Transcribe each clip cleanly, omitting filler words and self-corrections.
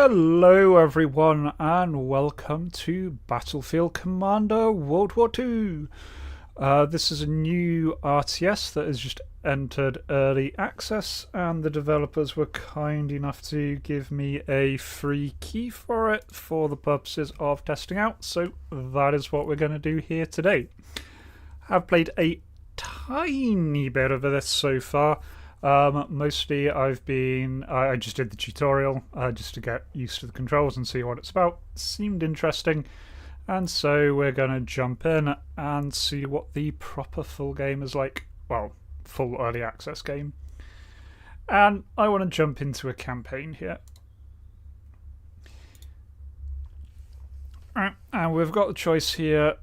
Hello everyone and welcome to Battlefield Commander World War II. This is a new RTS that has just entered early access, and the developers were kind enough to give me a free key for it for the purposes of testing out, so that is what we're going to do here today. I've played a tiny bit of this so far. Mostly I just did the tutorial just to get used to the controls and see what it's about. It seemed interesting, and so we're going to jump in and see what the proper full game is like. Well, full early access game. And I want to jump into a campaign here. And we've got the choice here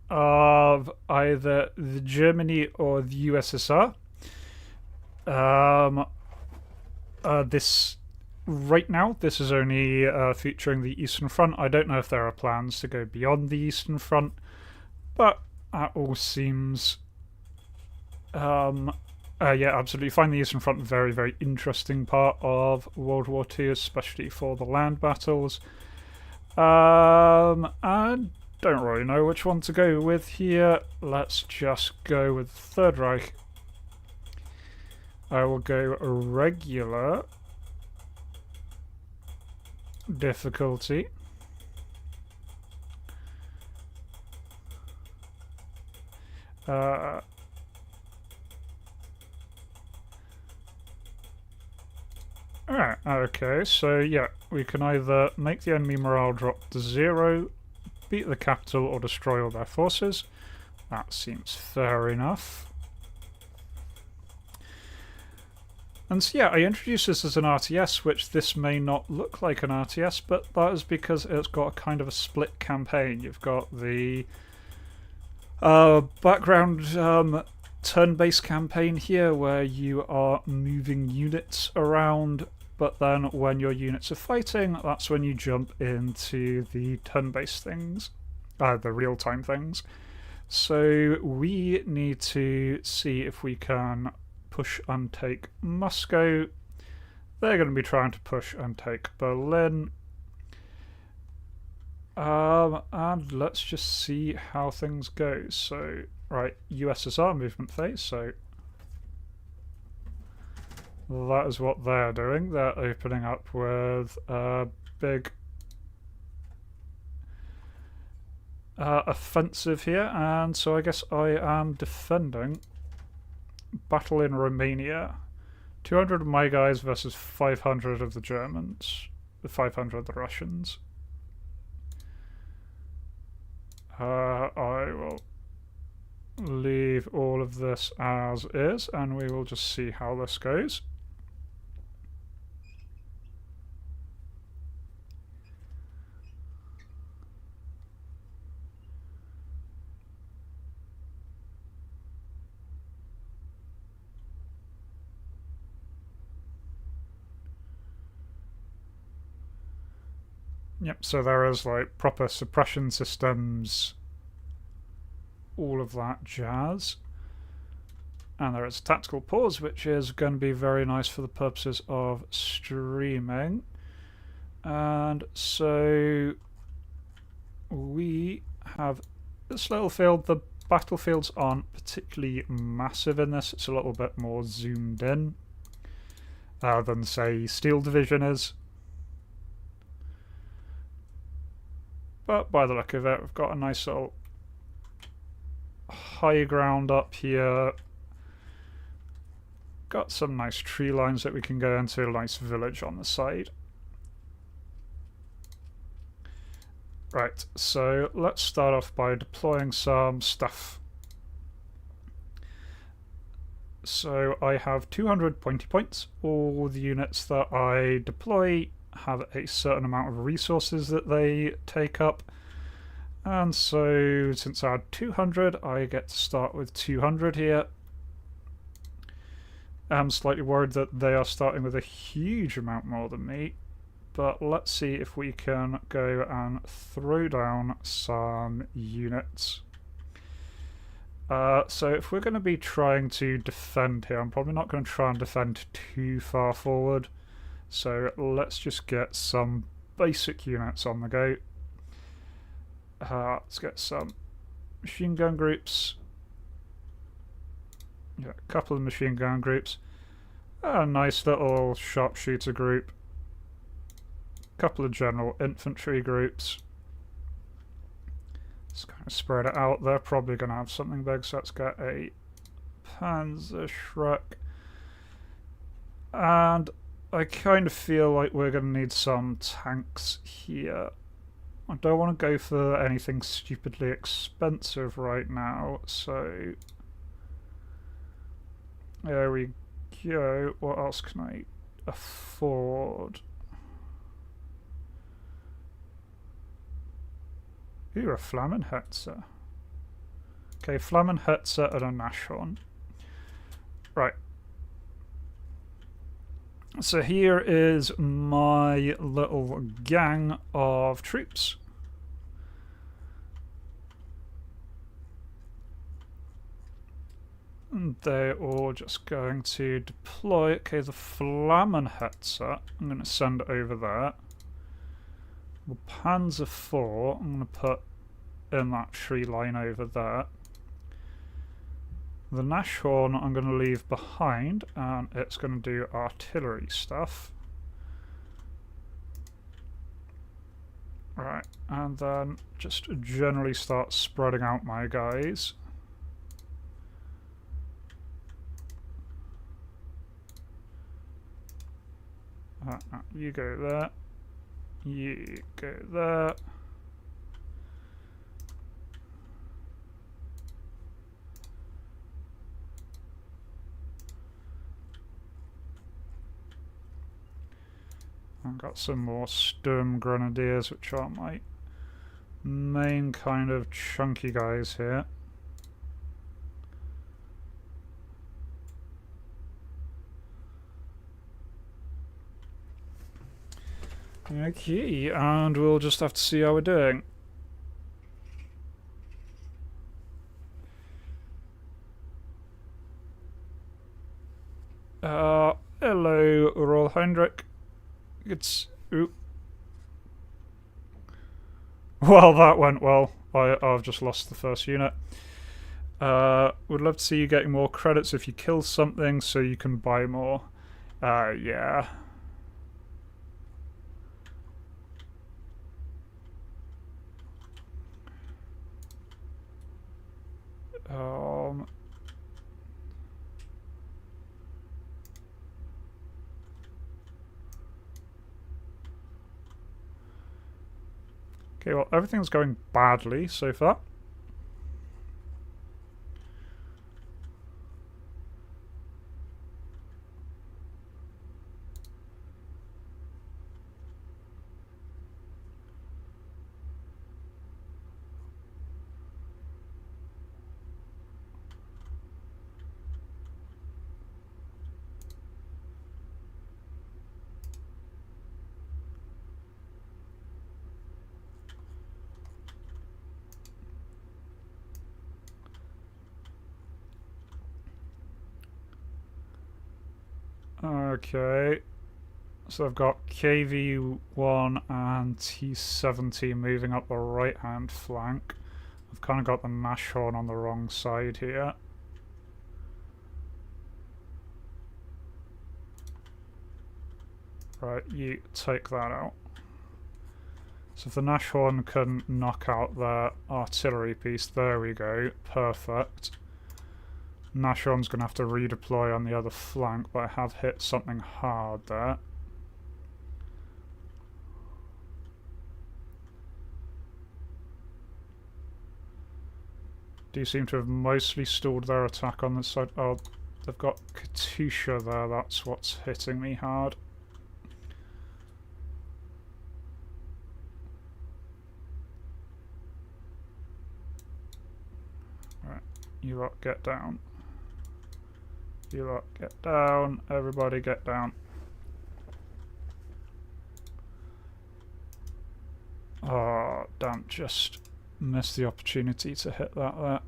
of either the Germany or the USSR. This right now, this is only featuring the Eastern Front. I don't know if there are plans to go beyond the Eastern Front, but that all seems yeah, absolutely fine. The Eastern Front, very, very interesting part of World War II, especially for the land battles. I don't really know which one to go with here. Let's just go with the Third Reich. I will go regular difficulty. Alright, okay, so yeah, we can either make the enemy morale drop to 0, beat the capital, or destroy all their forces. That seems fair enough. And so yeah, I introduced this as an RTS, which this may not look like an RTS, but that is because it's got a kind of a split campaign. You've got the background turn-based campaign here, where you are moving units around, but then when your units are fighting, that's when you jump into the turn-based things, the real-time things. So we need to see if we can push and take Moscow. They're going to be trying to push and take Berlin. And let's just see how things go. So, right, USSR movement phase. So that is what they're doing. They're opening up with a big offensive here. And so I guess I am defending. Battle in Romania. 200 of my guys versus 500 of the Germans. 500 of the Russians. I will leave all of this as is, and we will just see how this goes. Yep, so there is like proper suppression systems, all of that jazz. And there is a tactical pause, which is going to be very nice for the purposes of streaming. And so we have this little field. The battlefields aren't particularly massive in this. It's a little bit more zoomed in than, say, Steel Division is. But by the look of it, we've got a nice little high ground up here. Got some nice tree lines that we can go into, a nice village on the side. Right, so let's start off by deploying some stuff. So I have 200 pointy points. All the units that I deploy have a certain amount of resources that they take up, and so since I had 200, I get to start with 200 here. I'm slightly worried that they are starting with a huge amount more than me, but let's see if we can go and throw down some units. So if we're going to be trying to defend here, I'm probably not going to try and defend too far forward. So let's just get some basic units on the go. Let's get some machine gun groups. Yeah, a couple of machine gun groups. A nice little sharpshooter group. A couple of general infantry groups. Let's kind of spread it out. They're probably going to have something big, so let's get a Panzerschreck. And I kind of feel like we're going to need some tanks here. I don't want to go for anything stupidly expensive right now, so there we go. What else can I afford? Ooh, a Flammenhetzer. Okay, Flammenhetzer and a Nashorn. Right. So here is my little gang of troops. And they're all just going to deploy. Okay, the Flammenhetzer, I'm going to send over there. The Panzer IV, I'm going to put in that tree line over there. The Nashorn I'm going to leave behind, and it's going to do artillery stuff. Right, and then just generally start spreading out my guys. You go there. You go there. I've got some more Sturm Grenadiers, which are my main kind of chunky guys here. Okay, and we'll just have to see how we're doing. Hello, Royal Heinrich. It's... Oop. Well, that went well. I've just lost the first unit. Would love to see you getting more credits if you kill something so you can buy more. Yeah. Okay, well, everything's going badly so far. Okay, so I've got KV-1 and T-70 moving up the right-hand flank. I've kind of got the Nashorn on the wrong side here. Right, you take that out. So if the Nashorn can knock out their artillery piece, there we go, perfect. Nashorn's going to have to redeploy on the other flank, but I have hit something hard there. Do seem to have mostly stalled their attack on this side. Oh, they've got Katusha there, that's what's hitting me hard. Right, you lot get down. You lot get down, everybody get down. Oh, damn, just missed the opportunity to hit that there.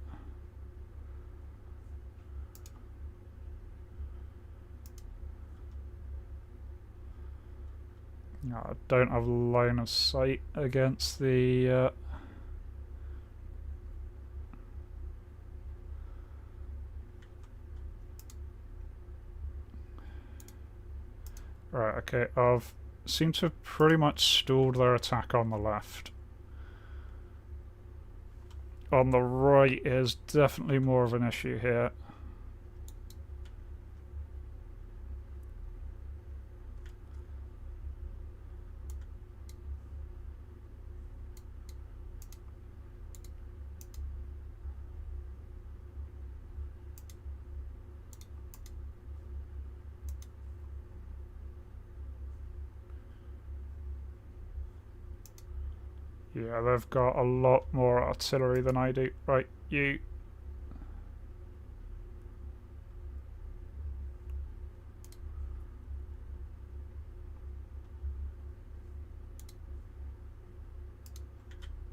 No, I don't have line of sight against the... Right, okay, I've seemed to have pretty much stalled their attack on the left. On the right is definitely more of an issue here. Yeah, they've got a lot more artillery than I do. Right, you.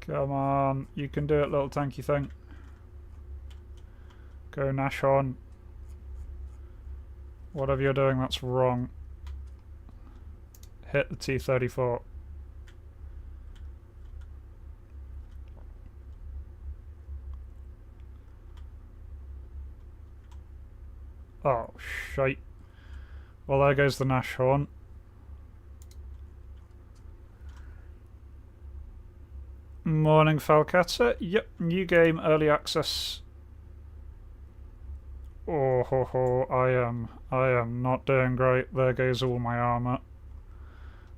Come on, you can do it, little tanky thing. Go Nash on. Whatever you're doing, that's wrong. Hit the T-34. Oh, shite. Well, there goes the Nash horn. Morning, Falcatsa. Yep, new game, early access. Oh ho ho, I am not doing great. There goes all my armour.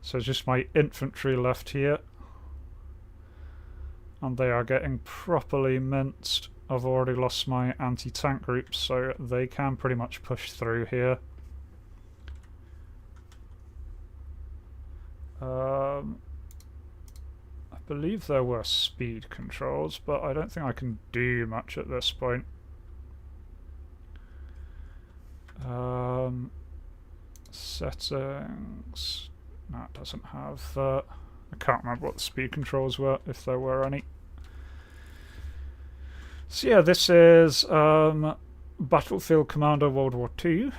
So just my infantry left here. And they are getting properly minced. I've already lost my anti-tank groups, so they can pretty much push through here. I believe there were speed controls, but I don't think I can do much at this point. Settings... No, it doesn't have... I can't remember what the speed controls were, if there were any. So yeah, this is Battlefield Commander World War II.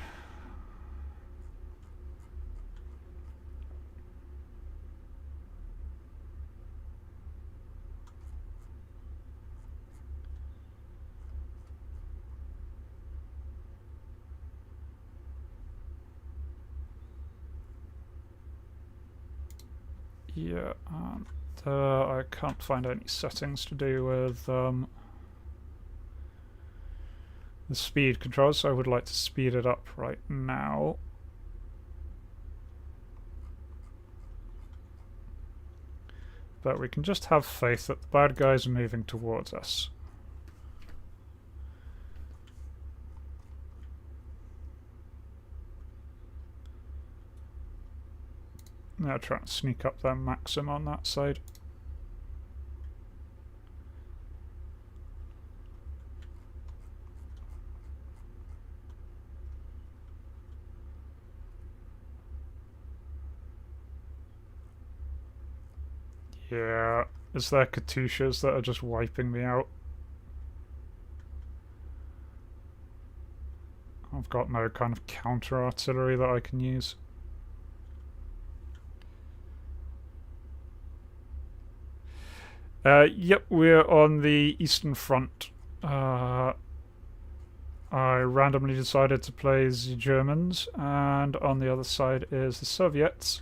Yeah, and I can't find any settings to do with the speed controls, so I would like to speed it up right now. But we can just have faith that the bad guys are moving towards us. Now trying to sneak up their Maxim on that side. Yeah, it's their Katyushas that are just wiping me out. I've got no kind of counter artillery that I can use. Yep, we're on the Eastern Front. I randomly decided to play the Germans, and on the other side is the Soviets.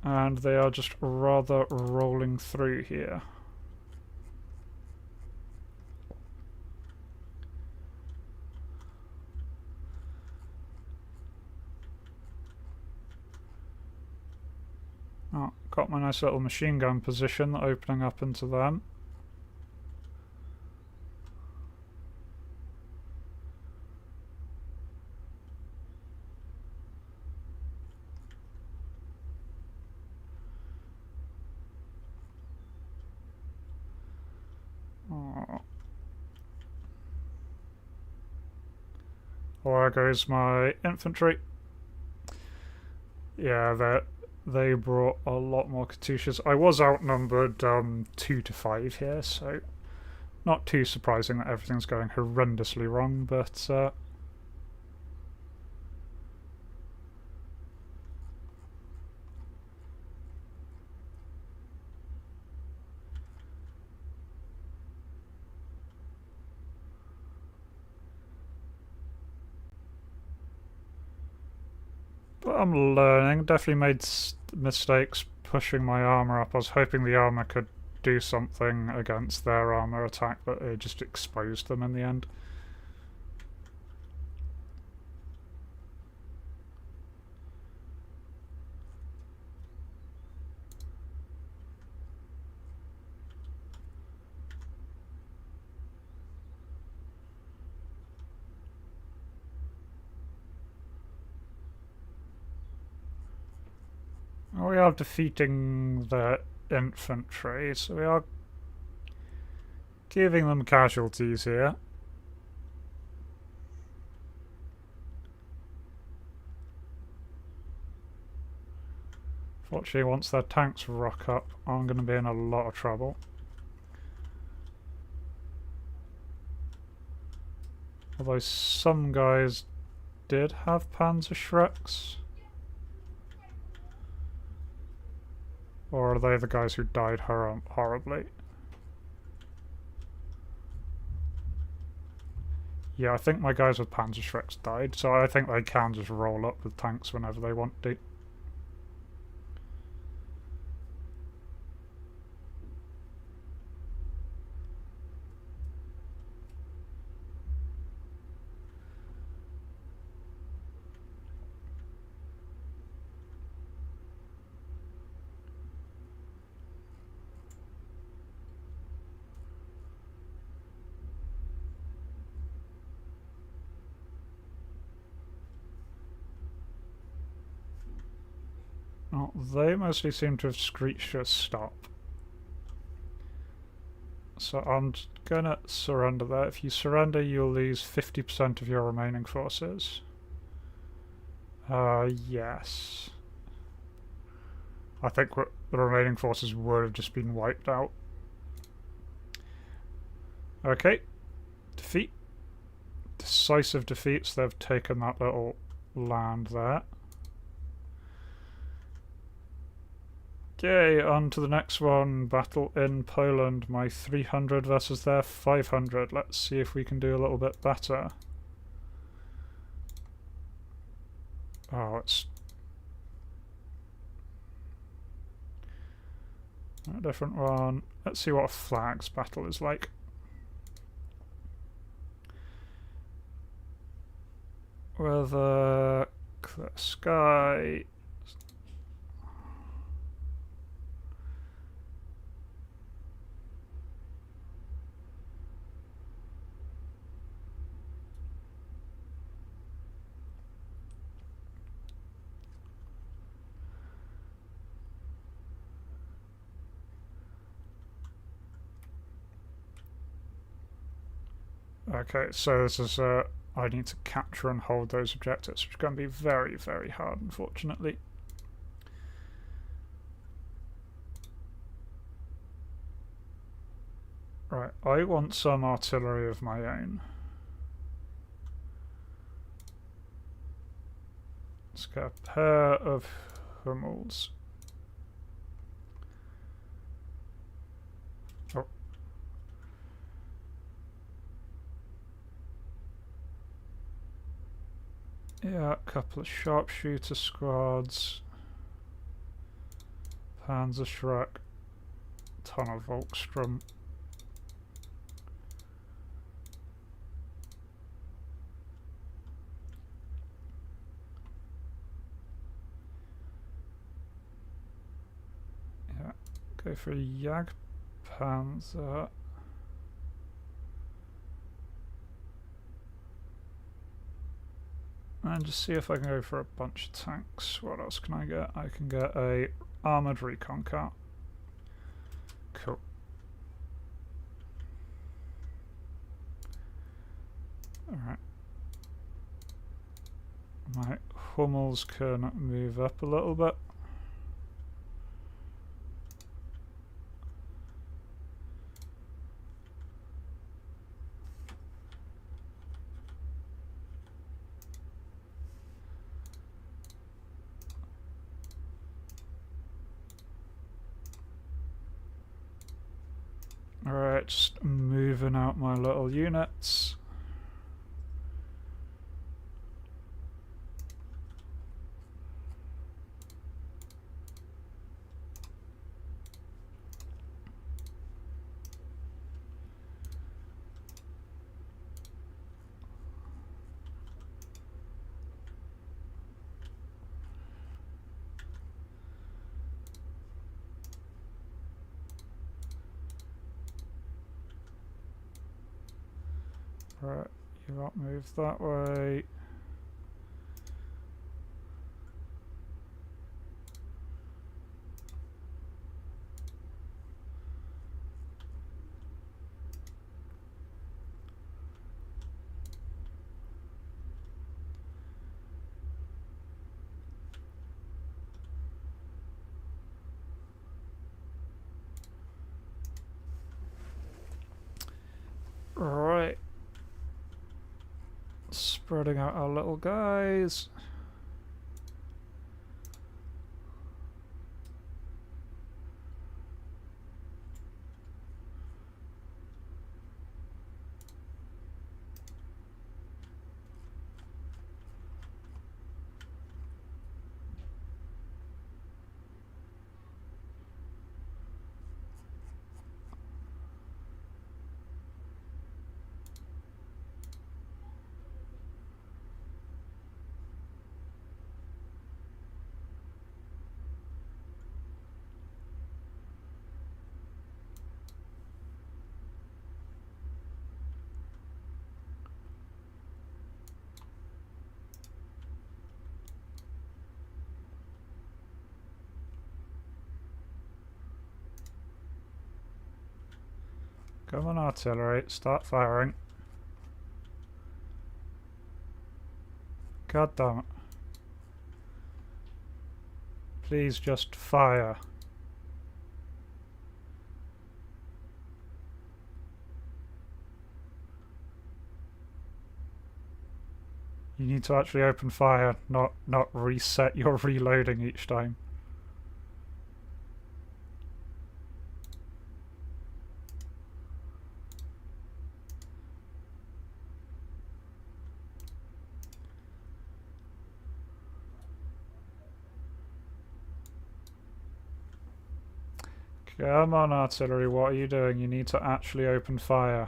And they are just rather rolling through here. Oh, got my nice little machine gun position opening up into them. Oh. There goes my infantry. Yeah, they brought a lot more Katyushas. I was outnumbered 2 to 5 here, so not too surprising that everything's going horrendously wrong, but But I'm learning. Definitely made mistakes pushing my armor up. I was hoping the armor could do something against their armor attack, but it just exposed them in the end. We are defeating the infantry, so we are giving them casualties here. Fortunately, once their tanks rock up, I'm going to be in a lot of trouble. Although some guys did have Panzerschrecks. Or are they the guys who died horribly? Yeah, I think my guys with Panzerschrecks died, so I think they can just roll up with tanks whenever they want to. Oh, they mostly seem to have screeched a stop. So I'm gonna surrender there. If you surrender, you'll lose 50% of your remaining forces. Yes. I think the remaining forces would have just been wiped out. Okay. Defeat. Decisive defeats. They've taken that little land there. Okay, on to the next one. Battle in Poland. My 300 versus their 500. Let's see if we can do a little bit better. Oh, it's a different one. Let's see what a flags battle is like. Weather, clear sky. Okay, so this is I need to capture and hold those objectives, which is going to be very, very hard, unfortunately. Right, I want some artillery of my own. Let's get a pair of Hummels. Oh. Yeah, a couple of sharpshooter squads. Panzerschreck. Ton of Volkssturm. Go for a Jagdpanzer. And just see if I can go for a bunch of tanks. What else can I get? I can get a armoured recon car. Cool. Alright. My Hummels can move up a little bit. Alright, just moving out my little units. Right, you won't move that way. Right. Spreading out our little guys. Come on, artillery, start firing. God damn it. Please just fire. You need to actually open fire, not reset your reloading each time. Come on, artillery, what are you doing? You need to actually open fire.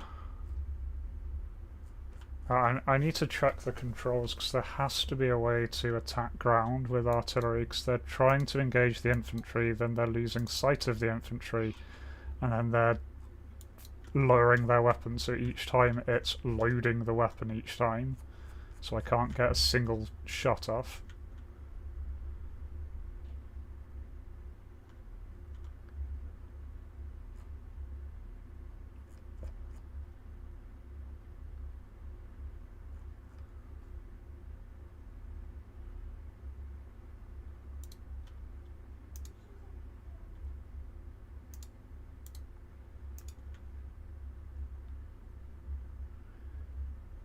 I need to check the controls because there has to be a way to attack ground with artillery because they're trying to engage the infantry, then they're losing sight of the infantry, and then they're lowering their weapon, so each time it's loading the weapon each time, so I can't get a single shot off.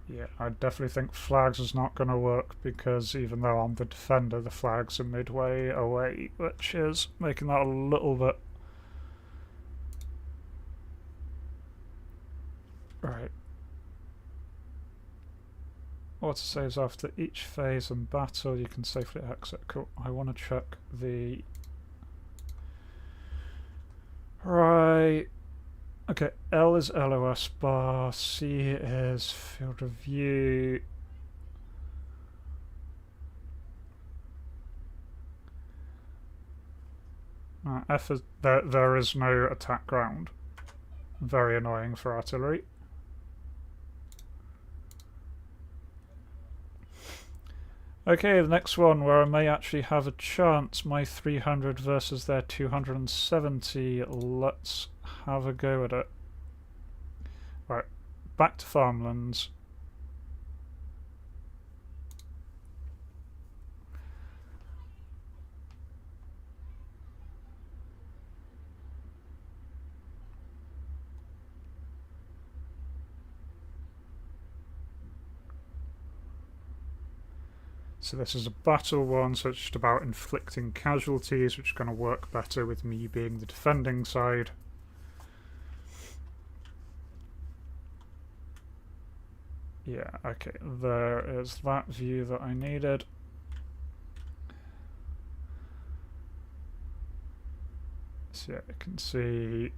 Yeah, I definitely think flags is not going to work because even though I'm the defender, the flags are midway away, which is making that a little bit... Right. Autosaves after each phase and battle, you can safely exit. Cool. I want to check the... Right. Okay, L is LOS bar, C is field of view. F is... There is no attack ground. Very annoying for artillery. Okay, the next one where I may actually have a chance, my 300 versus their 270. Let's have a go at it. Right, back to farmlands. So this is a battle one, so it's just about inflicting casualties, which is going to work better with me being the defending side. Yeah, okay, there is that view that I needed. So yeah, you can see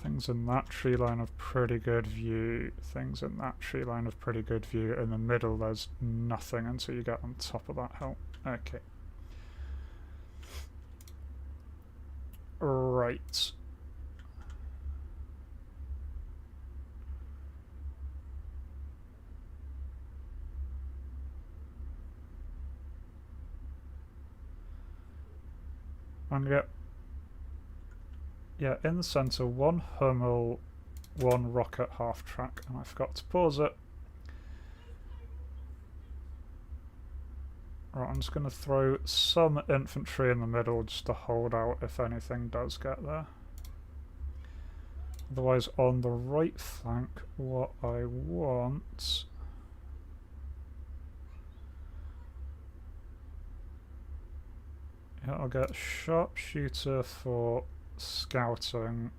things in that tree line of pretty good view, things in that tree line of pretty good view. In the middle there's nothing until you get on top of that hill. Okay. Right. I'm gonna get, yeah, in the centre, one Hummel, one rocket half track, and I forgot to pause it. Right, I'm just going to throw some infantry in the middle just to hold out if anything does get there. Otherwise, on the right flank, what I want... yeah, I'll get sharpshooter for scouting,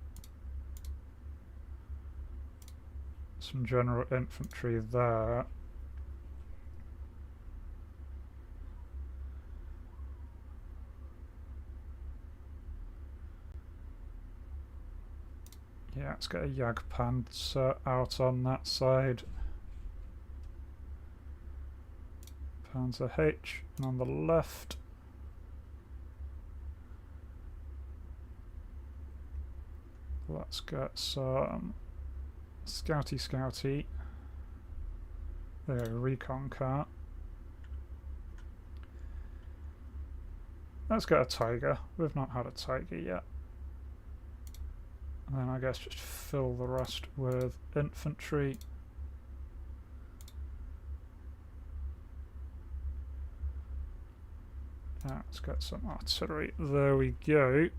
some general infantry there. Yeah, let's get a Jagdpanzer out on that side. Panzer H, and on the left, let's get some scouty. There, recon car. Let's get a Tiger. We've not had a Tiger yet. And then I guess just fill the rest with infantry. Let's get some artillery. There we go.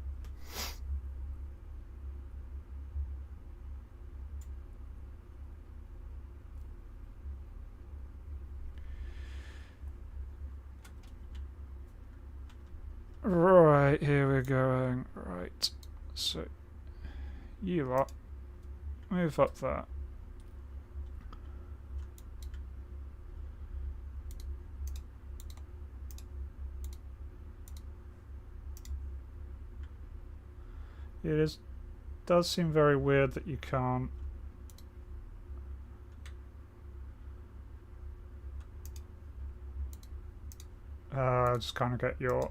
Right, here we're going. Right, so you lot move up there. It does seem very weird that you can't just kind of get your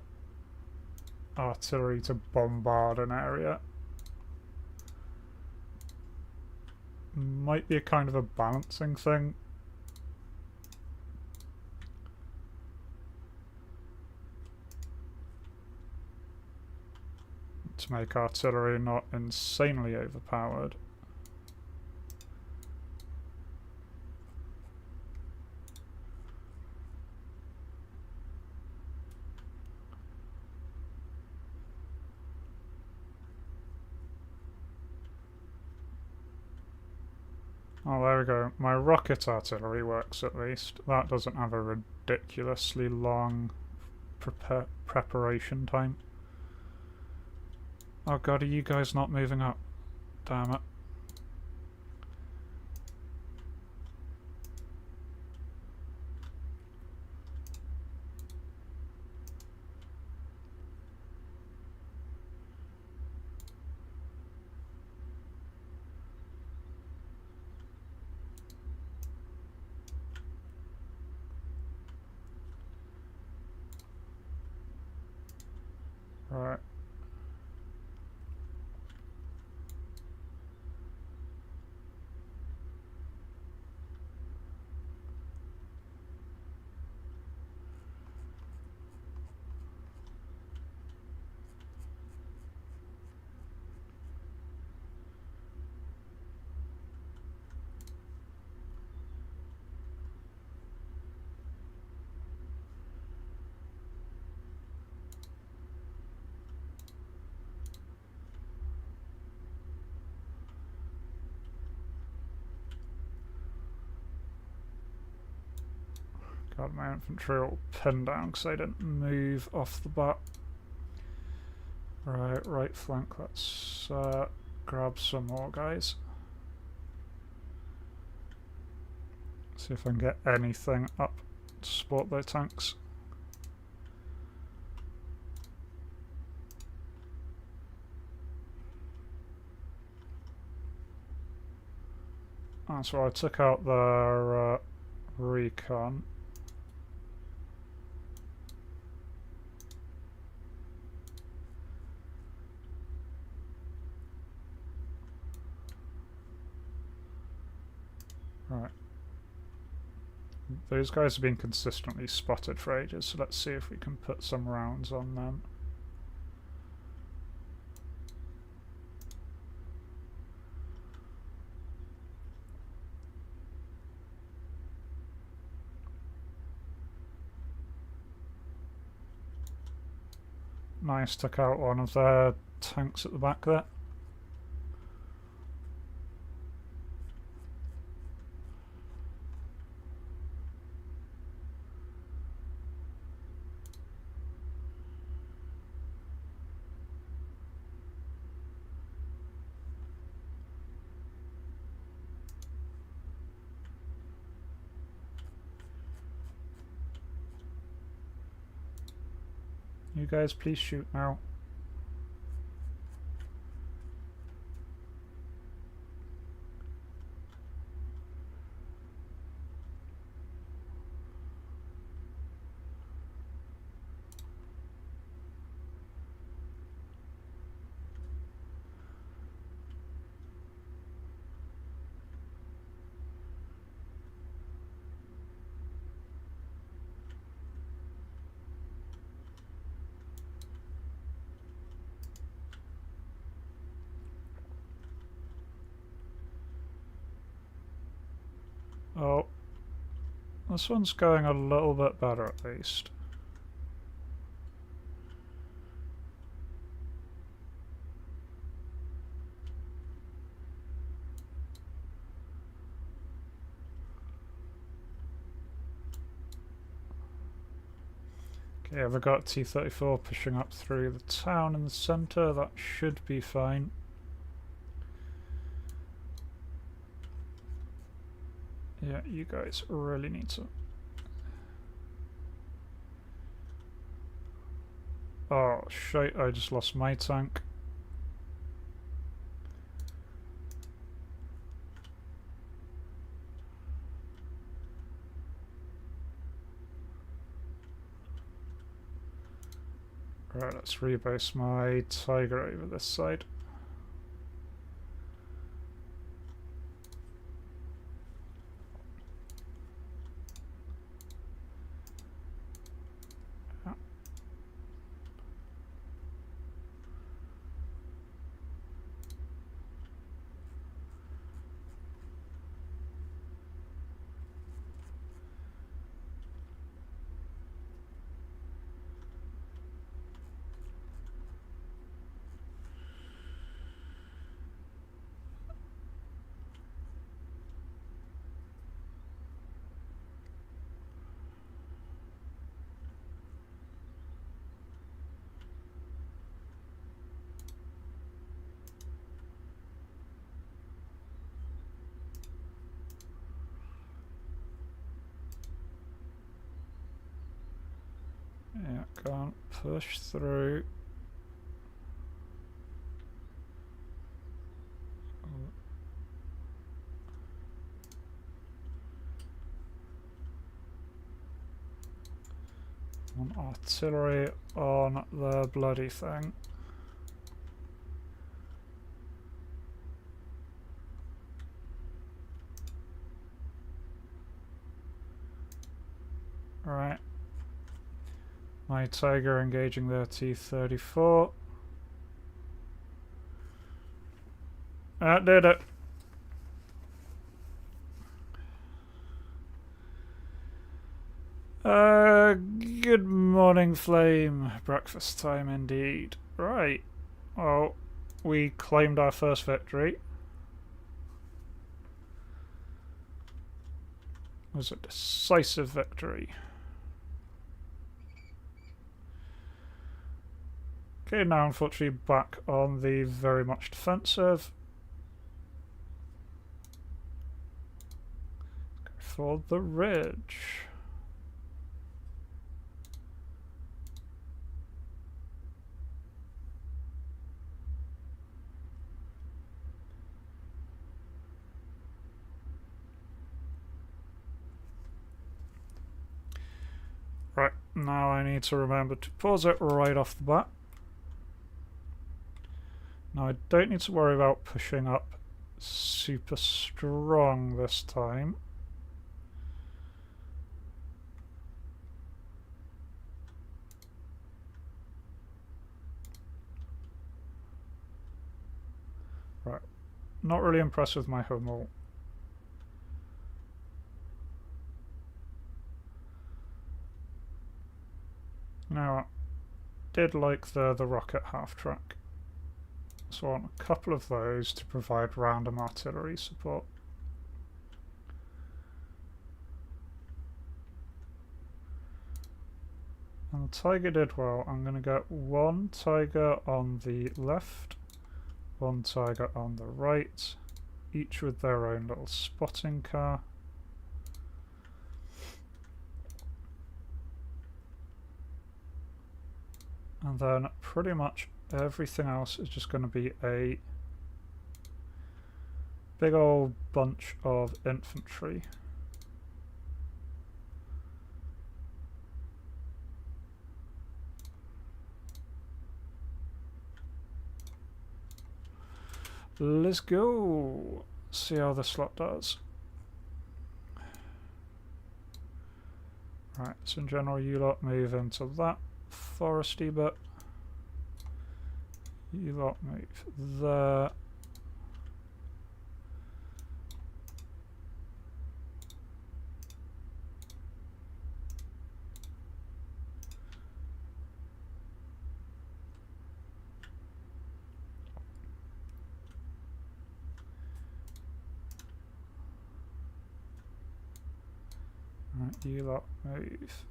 artillery to bombard an area. Might be a kind of a balancing thing. To make artillery not insanely overpowered. Oh, there we go. My rocket artillery works at least. That doesn't have a ridiculously long preparation time. Oh god, are you guys not moving up? Damn it. Right. God, my infantry all pinned down because I didn't move off the bat. Right flank, let's grab some more guys. See if I can get anything up to support their tanks. So I took out their recon. Right. Those guys have been consistently spotted for ages, so let's see if we can put some rounds on them. Nice, took out one of their tanks at the back there. You guys please shoot now. Oh, this one's going a little bit better at least. Okay, I've got T-34 pushing up through the town in the centre. That should be fine. Yeah, you guys really need to... Oh, shite, I just lost my tank. Right, let's rebase my Tiger over this side. Yeah, can't push through. Want artillery on the bloody thing. Right. My Tiger engaging their T-34. That did it. Good morning, Flame. Breakfast time indeed. Right. Well, we claimed our first victory. It was a decisive victory. Okay, now unfortunately back on the very much defensive. Go for the ridge. Right, now I need to remember to pause it right off the bat. Now I don't need to worry about pushing up super strong this time. Right, not really impressed with my home wall. Now, did like the rocket half-track. So I want a couple of those to provide random artillery support. And the Tiger did well. I'm going to get one Tiger on the left, one Tiger on the right, each with their own little spotting car. And then pretty much everything else is just going to be a big old bunch of infantry. Let's go! See how this lot does. Right, so in general you lot move into that foresty bit. You lot move there. Right, you lot move.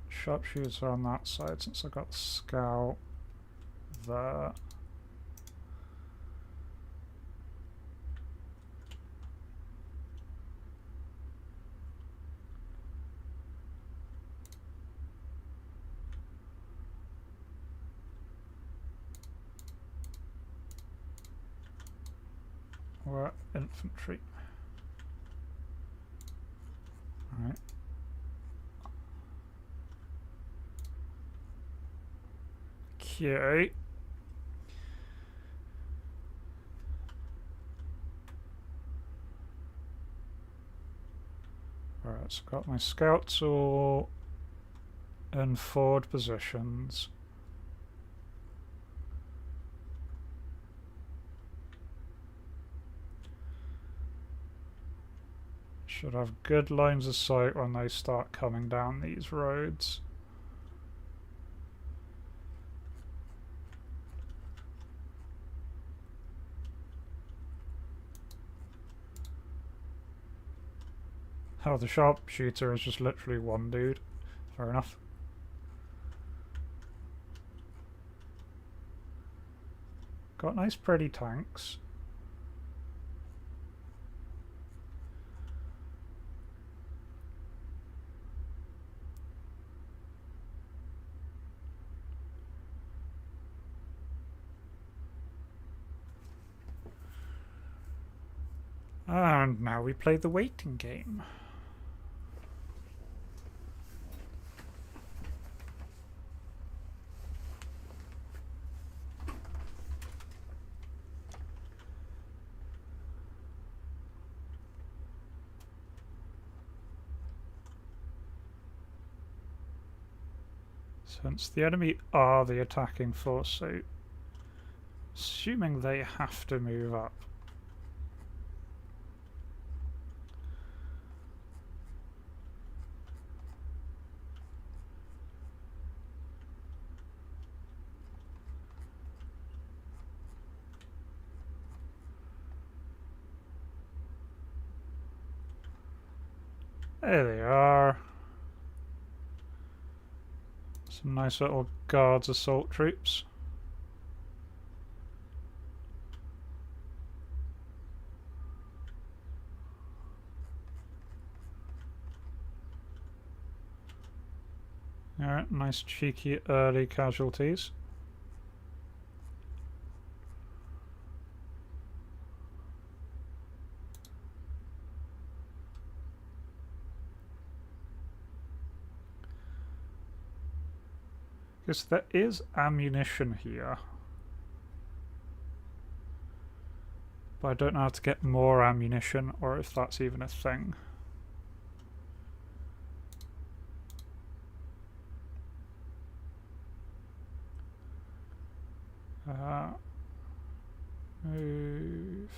Sharpshooters are on that side since I got the scout there. We're infantry. Alright. Okay. Alright, so I've got my scouts all in forward positions. Should have good lines of sight when they start coming down these roads. Oh, the sharpshooter is just literally one dude. Fair enough. Got nice pretty tanks. And now we play the waiting game. Since the enemy are the attacking force, so assuming they have to move up. There they are. Some nice little guards assault troops. Alright, nice cheeky early casualties. Because there is ammunition here. But I don't know how to get more ammunition, or if that's even a thing. Move.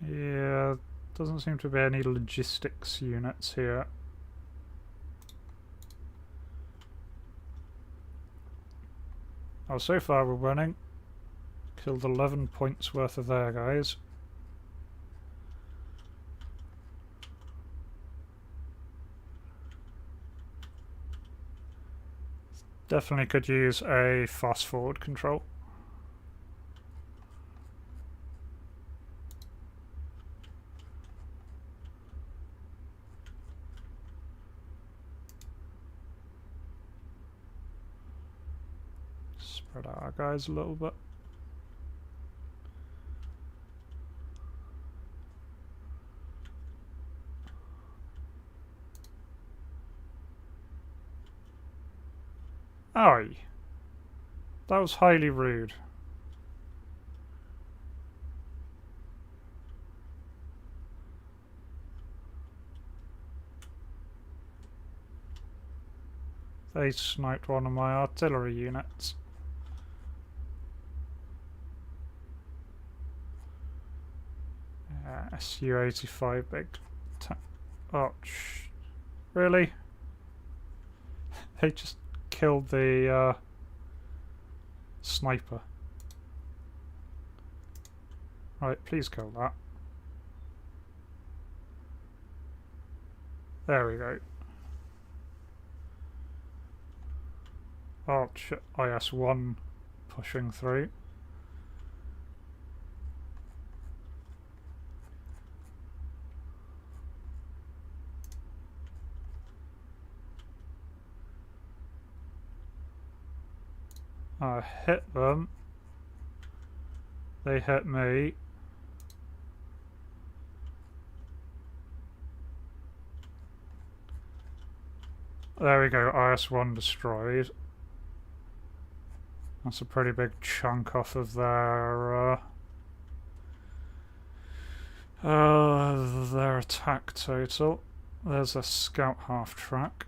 Yeah, doesn't seem to be any logistics units here. Oh, so far we're winning. Killed 11 points worth of their guys. Definitely could use a fast forward control. Spread out our guys a little bit. Aye. That was highly rude. They sniped one of my artillery units. SU-85 big oh, really? They just killed the sniper. Right, please kill that. There we go. Oh, IS-1 pushing through. I hit them. They hit me. There we go, IS-1 destroyed. That's a pretty big chunk off of their attack total. There's a scout half track.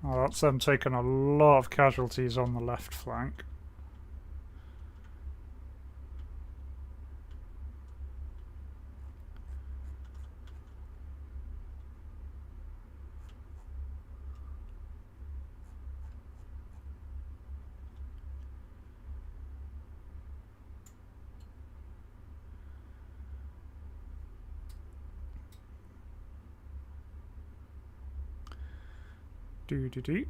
Oh, that's them taking a lot of casualties on the left flank. Do-do-do.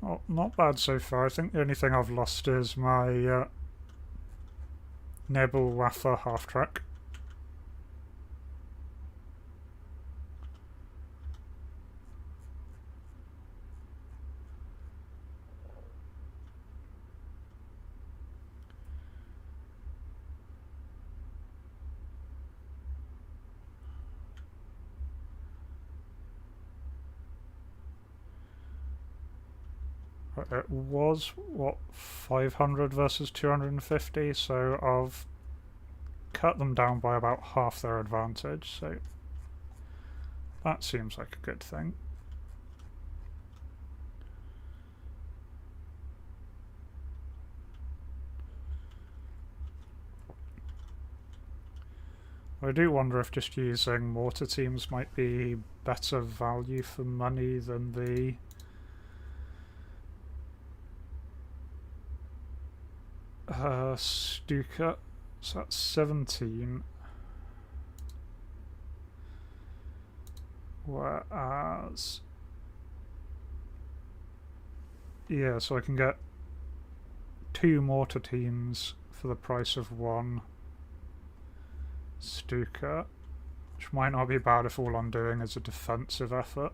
Oh, not bad so far. I think the only thing I've lost is my Nebelwaffe half-track. It was, what, 500 versus 250, so I've cut them down by about half their advantage, so that seems like a good thing. I do wonder if just using mortar teams might be better value for money than the Stuka. So that's 17. Whereas... yeah, so I can get 2 mortar teams for the price of 1 Stuka, which might not be bad if all I'm doing is a defensive effort.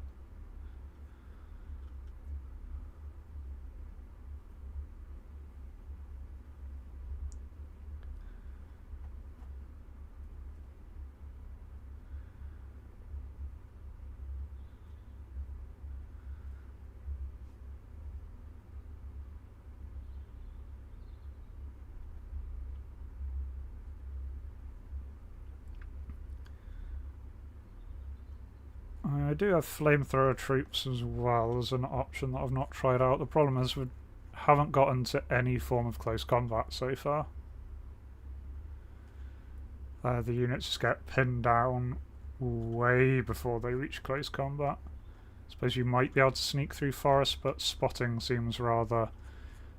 I do have flamethrower troops as well as an option that I've not tried out. The problem is we haven't gotten to any form of close combat so far. The units just get pinned down way before they reach close combat. I suppose you might be able to sneak through forests, but spotting seems rather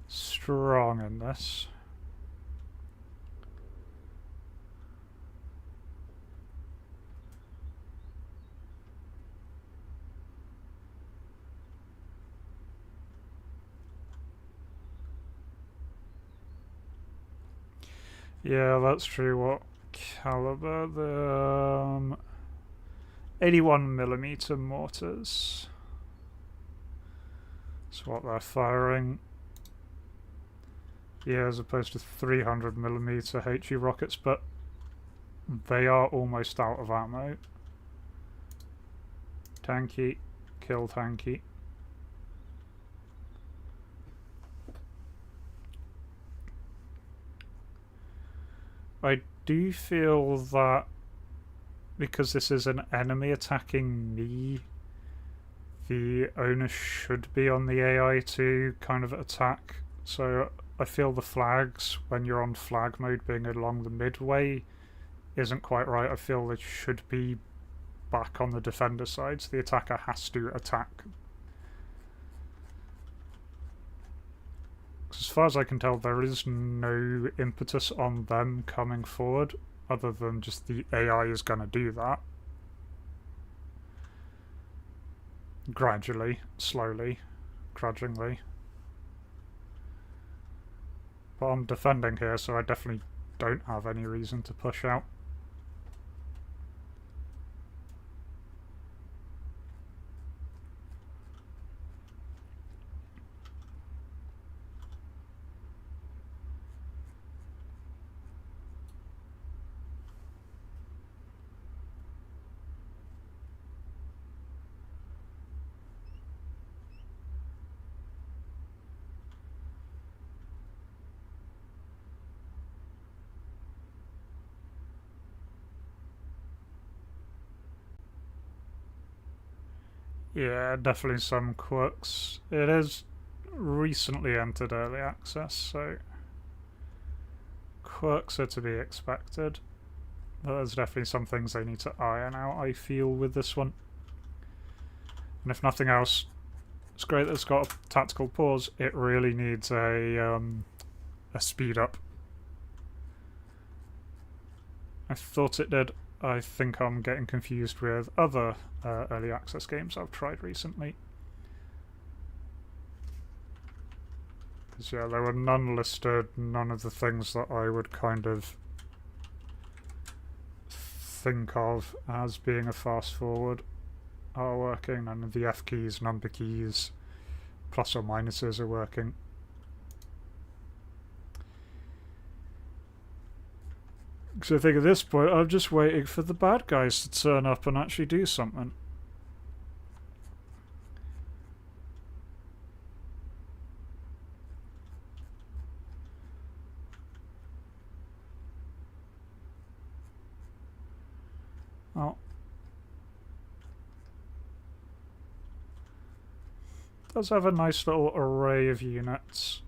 strong in this. Yeah, that's true. What caliber? The 81mm mortars. That's what they're firing. Yeah, as opposed to 300mm HE rockets, but they are almost out of ammo. Tanky, kill tanky. I do feel that because this is an enemy attacking me, the onus should be on the AI to kind of attack. So I feel the flags, when you're on flag mode, being along the midway isn't quite right. I feel they should be back on the defender side, so the attacker has to attack. As far as I can tell, there is no impetus on them coming forward, other than just the AI is going to do that. Gradually, slowly, grudgingly. But I'm defending here, so I definitely don't have any reason to push out. Yeah, definitely some quirks. It is recently entered early access, so quirks are to be expected. But there's definitely some things they need to iron out, I feel, with this one. And if nothing else, it's great that it's got a tactical pause. It really needs a speed up. I thought it did. I think I'm getting confused with other early access games I've tried recently. Because yeah, there were none listed, none of the things that I would kind of think of as being a fast forward are working. None of the F keys, number keys, plus or minuses are working. Because I think at this point I'm just waiting for the bad guys to turn up and actually do something. Oh. Does have a nice little array of units.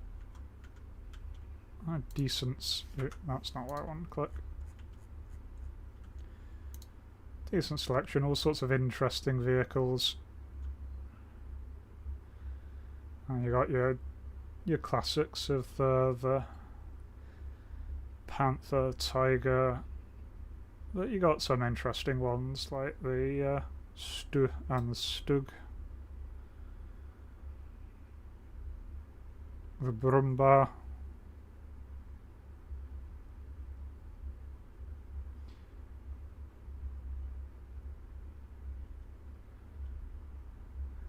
Decent. That's not what I want to click. Decent selection, all sorts of interesting vehicles. And you got your classics of the Panther, Tiger, but you got some interesting ones like the Stu and the Stug, the Brumba.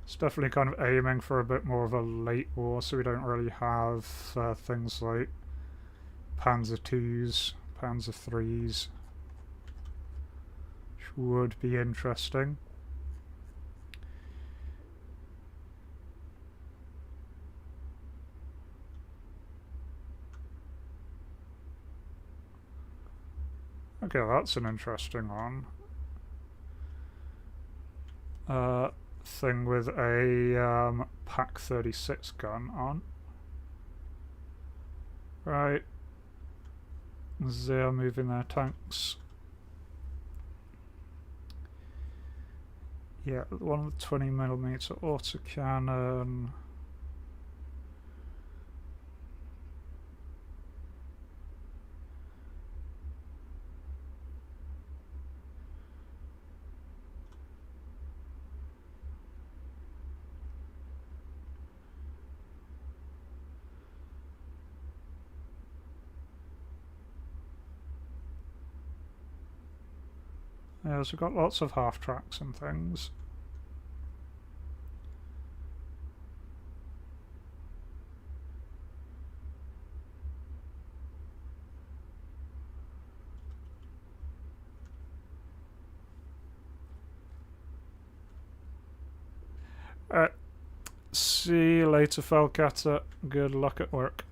It's definitely kind of aiming for a bit more of a late war, so we don't really have things like Panzer IIs, Panzer IIIs, which would be interesting. Okay, that's an interesting one. Thing with a Pak 36 gun on. Right. They're moving their tanks. Yeah, the one with 20mm autocannon. Yeah, so we've got lots of half-tracks and things. See you later, Falcata. Good luck at work.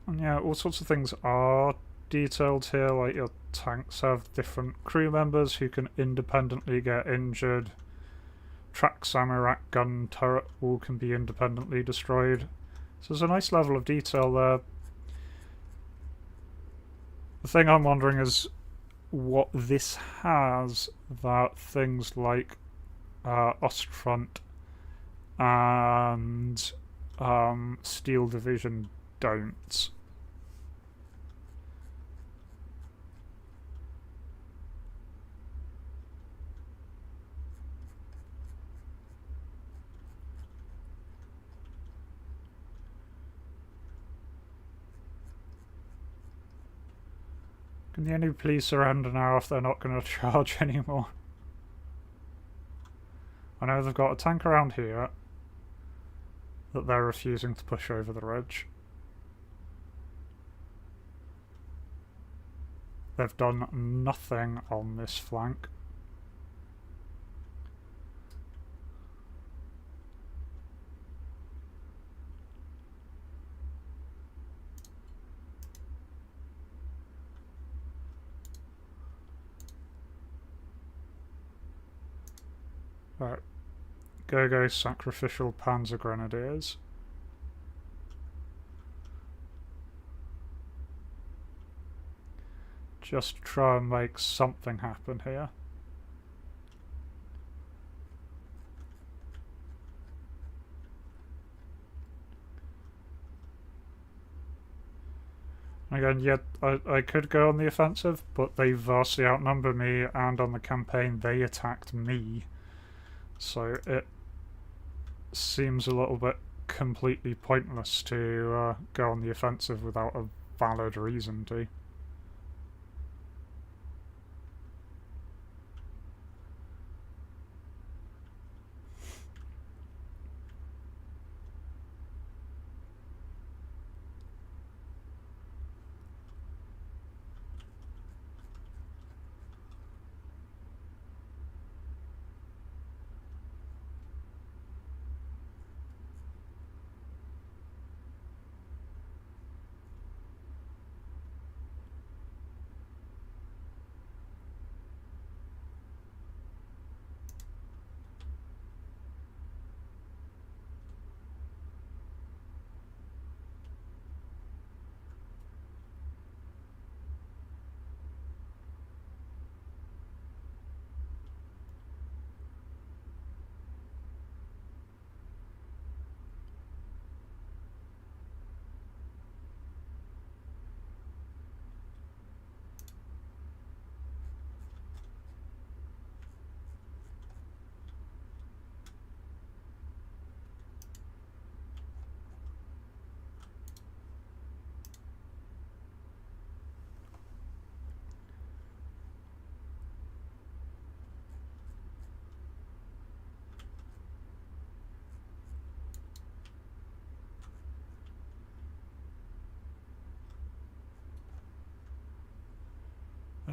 And yeah, all sorts of things are detailed here, like your tanks have different crew members who can independently get injured. Track Samarak gun turret all can be independently destroyed. So there's a nice level of detail there. The thing I'm wondering is what this has that things like Ostfront and Steel Division don't. Can the enemy please surrender now if they're not going to charge anymore? I know they've got a tank around here that they're refusing to push over the ridge. They've done nothing on this flank. Right. Go sacrificial Panzer Grenadiers. Just try and make something happen here. Again, yeah, I could go on the offensive, but they vastly outnumber me, and on the campaign they attacked me. So it seems a little bit completely pointless to go on the offensive without a valid reason to.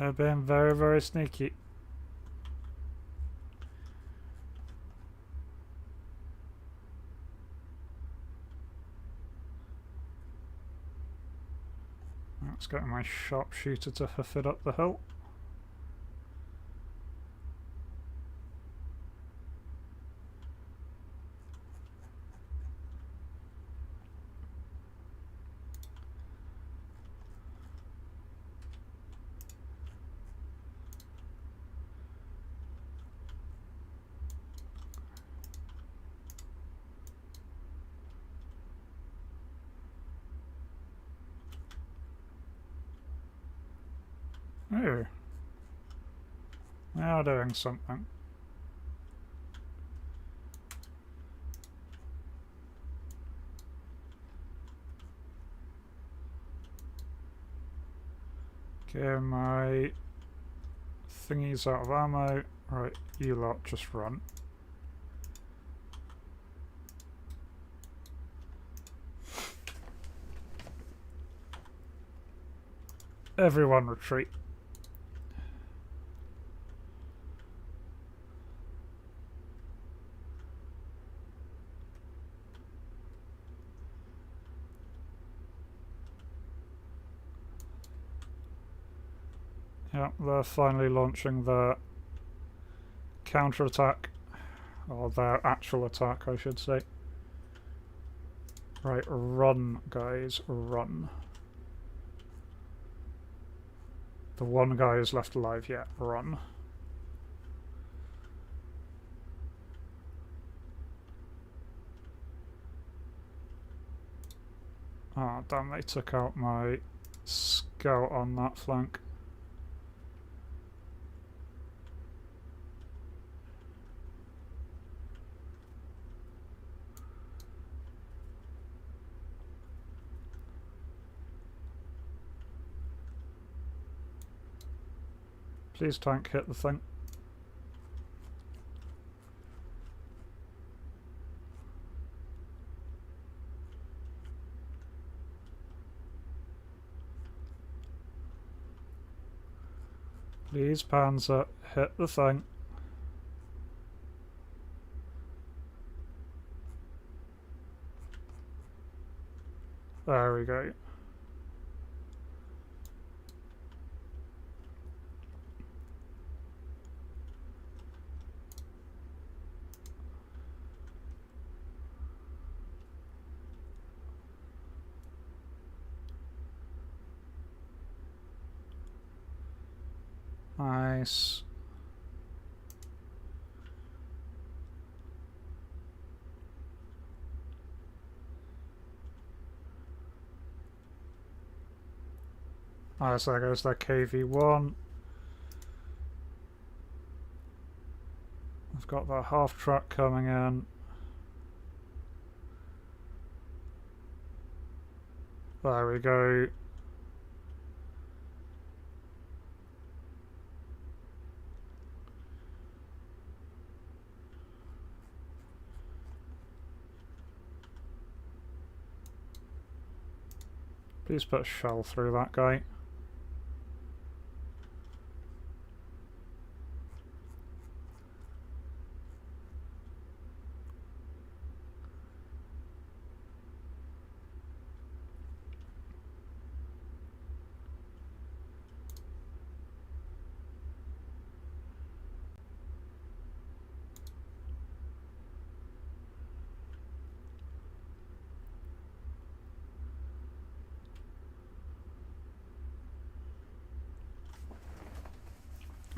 They're being very, very sneaky. Let's get my sharpshooter to hoof it up the hill. Oh. Now doing something. Okay, my thingy's out of ammo. Right, you lot just run. Everyone retreat. Yeah, they're finally launching their counter-attack. Or their actual attack, I should say. Right, run, guys, run. The one guy is left alive yet. Run. Ah, damn, they took out my scout on that flank. Please tank, hit the thing. Please, Panzer, hit the thing. There we go. Nice. Ah, so there goes that KV-1. I've got the half track coming in. There we go. Please put a shell through that guy.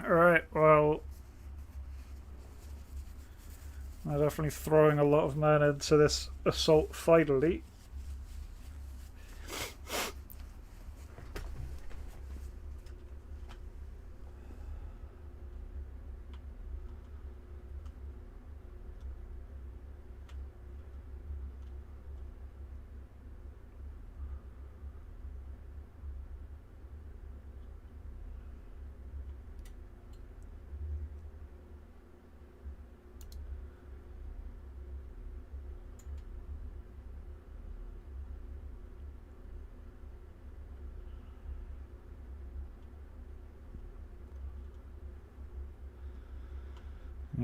Alright, well, they're definitely throwing a lot of men into this assault finally.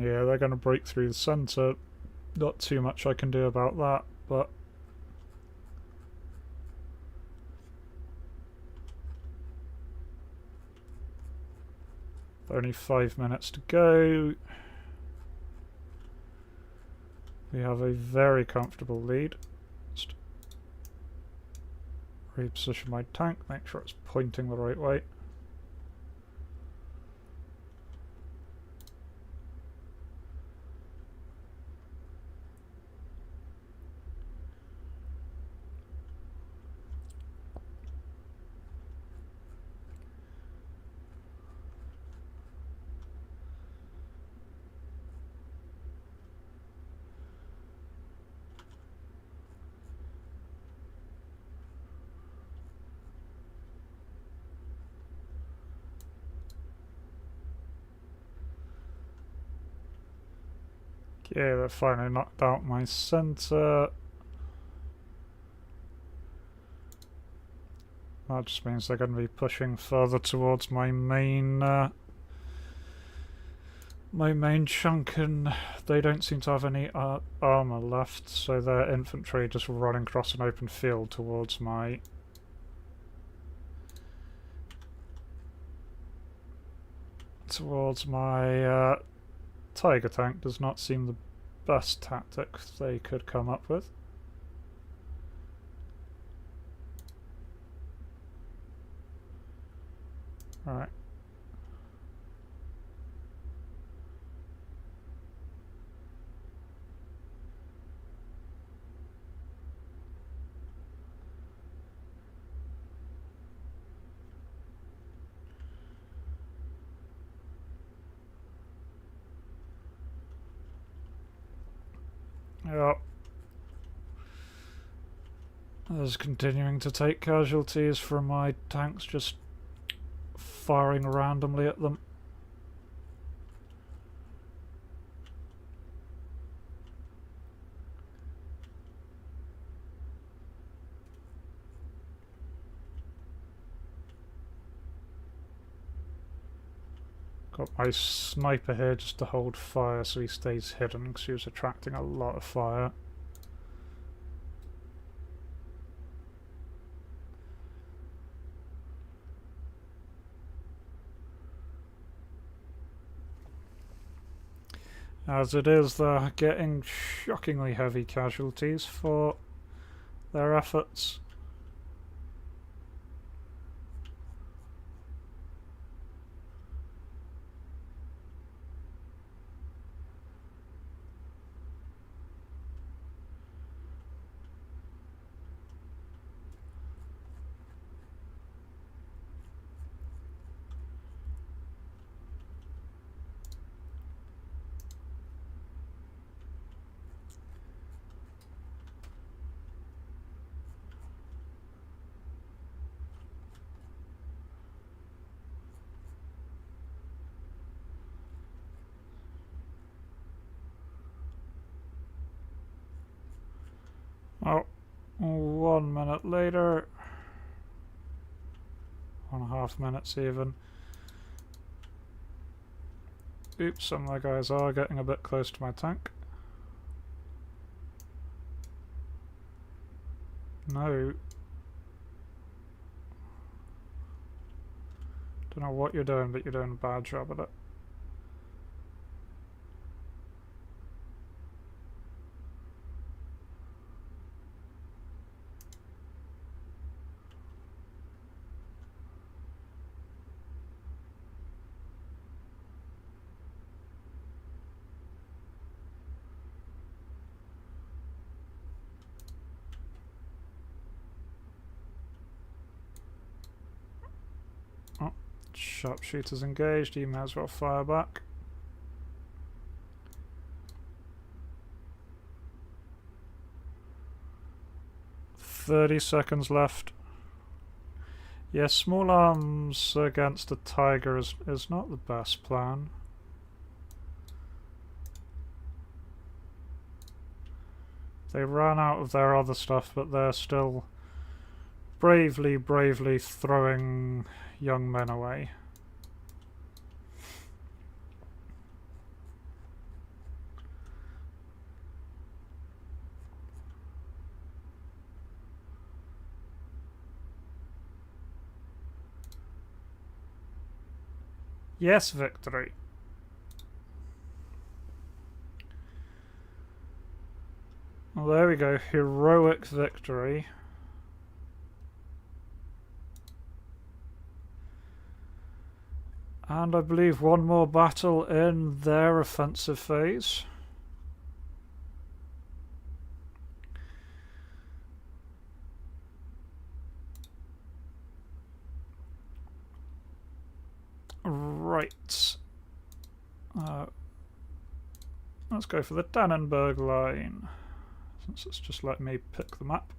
Yeah, they're going to break through the centre. Not too much I can do about that, but only 5 minutes to go. We have a very comfortable lead. Just reposition my tank, make sure it's pointing the right way. Yeah, they finally knocked out my centre. That just means they're going to be pushing further towards my main chunk, and they don't seem to have any armour left, so their infantry just running across an open field towards my Tiger tank does not seem the best tactic they could come up with. Right. Yep. I was continuing to take casualties from my tanks just firing randomly at them. Got my sniper here just to hold fire so he stays hidden because he was attracting a lot of fire. As it is, they're getting shockingly heavy casualties for their efforts. Oh, 1 minute later. 1.5 minutes even. Oops, some of my guys are getting a bit close to my tank. No. Don't know what you're doing, but you're doing a bad job at it. Oh, sharpshooters engaged, you may as well fire back. $30 left. Yes, small arms against a tiger is not the best plan. They ran out of their other stuff, but they're still bravely throwing young men away. Yes, victory. Well, there we go. Heroic victory. And I believe one more battle in their offensive phase. Right. Let's go for the Dannenberg line, since it's just let me pick the map.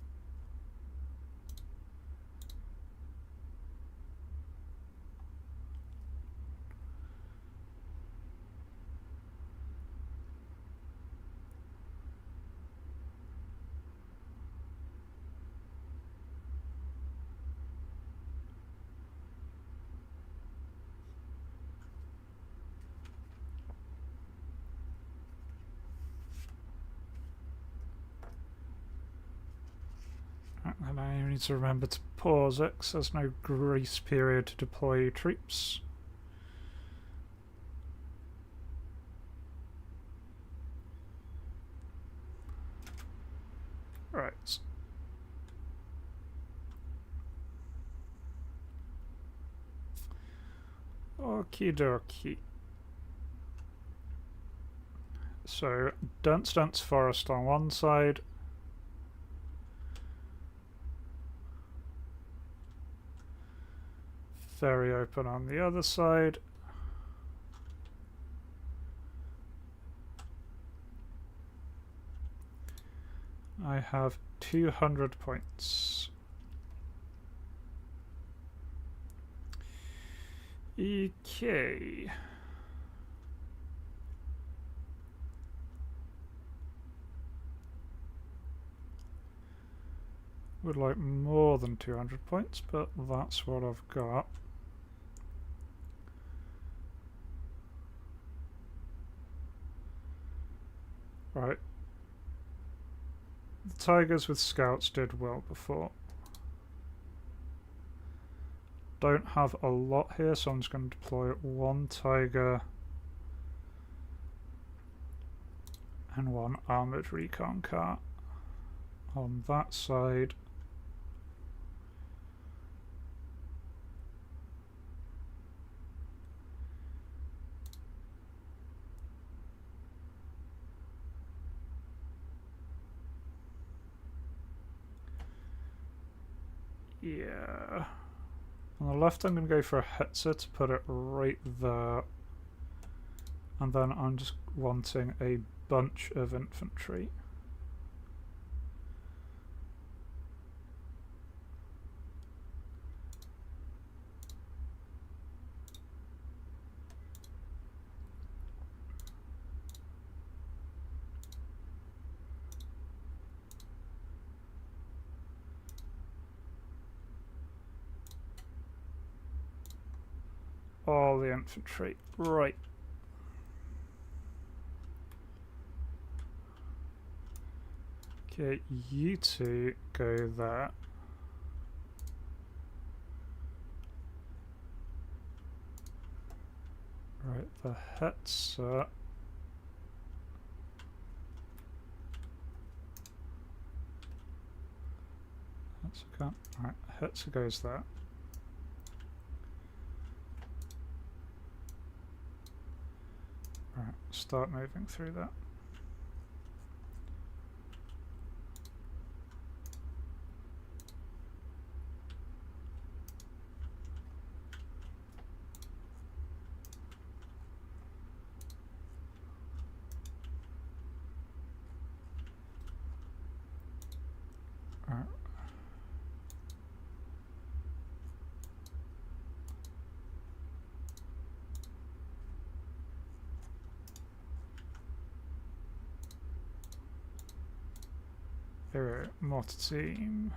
And I need to remember to pause it, because there's no grace period to deploy troops. Right. Okie dokie. So, dense forest on one side. Very open on the other side. I have 200 points. Okay. Would like more than 200 points, but that's what I've got. Right. The Tigers with scouts did well before. Don't have a lot here, so I'm just going to deploy one Tiger and one armoured recon car on that side. Yeah. On the left I'm going to go for a Hetzer to put it right there. And then I'm just wanting a bunch of infantry. All the infantry. Right. Okay, you two go there. Right, the Hetzer. Right, Hetzer goes there. Right, start moving through that. Right. Here, mortar team.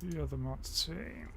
The other mortar team.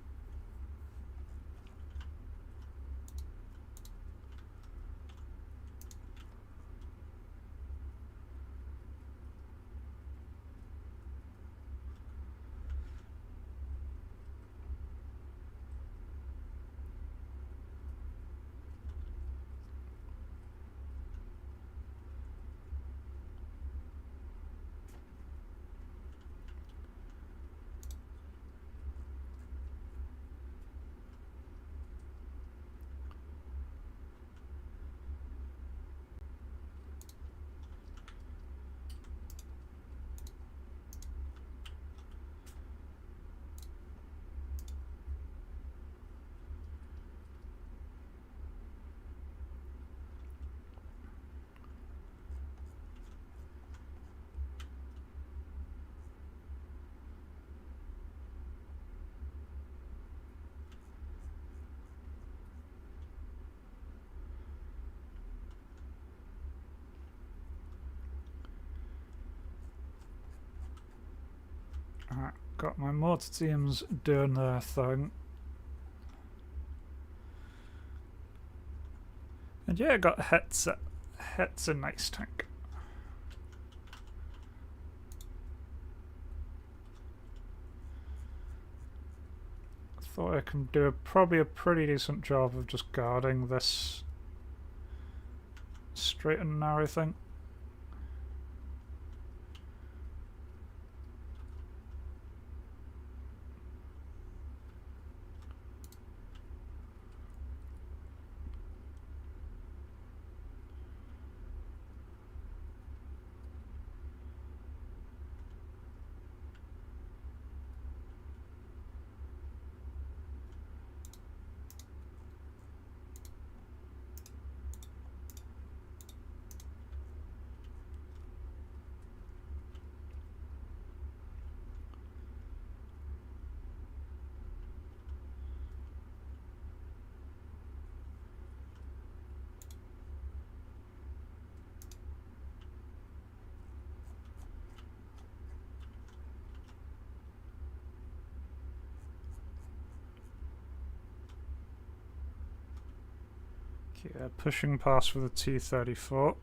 Got my mortar teams doing their thing. And yeah, got Hetze. Hetze a nice tank. Thought I can do probably a pretty decent job of just guarding this straight and narrow thing. Yeah, pushing past with a T-34.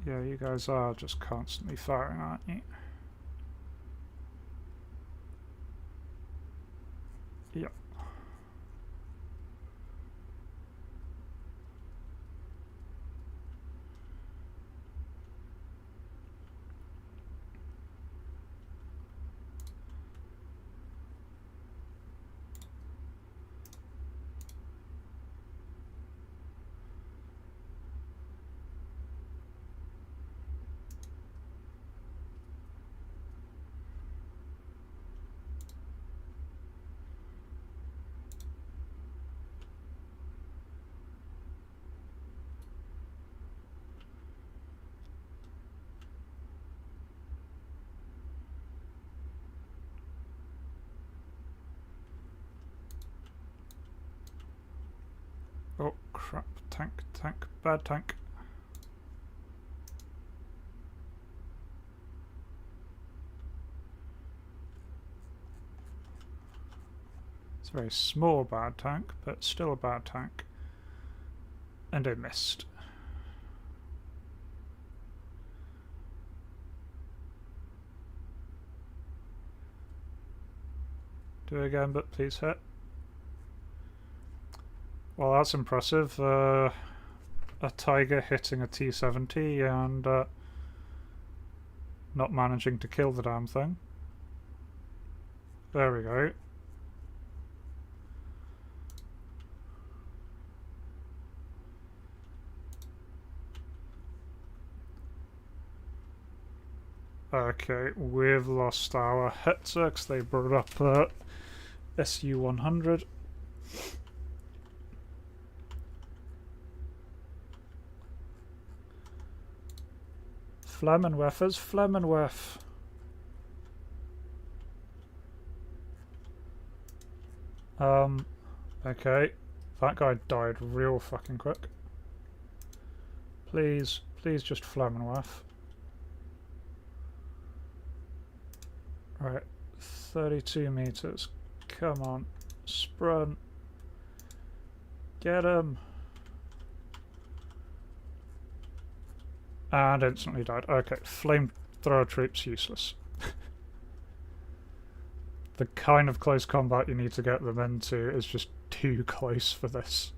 Yeah, you guys are just constantly firing, aren't you? Yep. Oh crap, tank, bad tank. It's a very small bad tank, but still a bad tank. And I missed. Do it again, but please hit. Well, that's impressive. A Tiger hitting a T-70 and not managing to kill the damn thing. There we go. Okay, we've lost our Hetze because they brought up SU-100. Flammenwerfers, Flammenwerf. Okay. That guy died real fucking quick. Please just Flammenwerf. Right, 32 meters. Come on, sprint. Get him. And instantly died. Okay, flamethrower troops useless. The kind of close combat you need to get them into is just too close for this.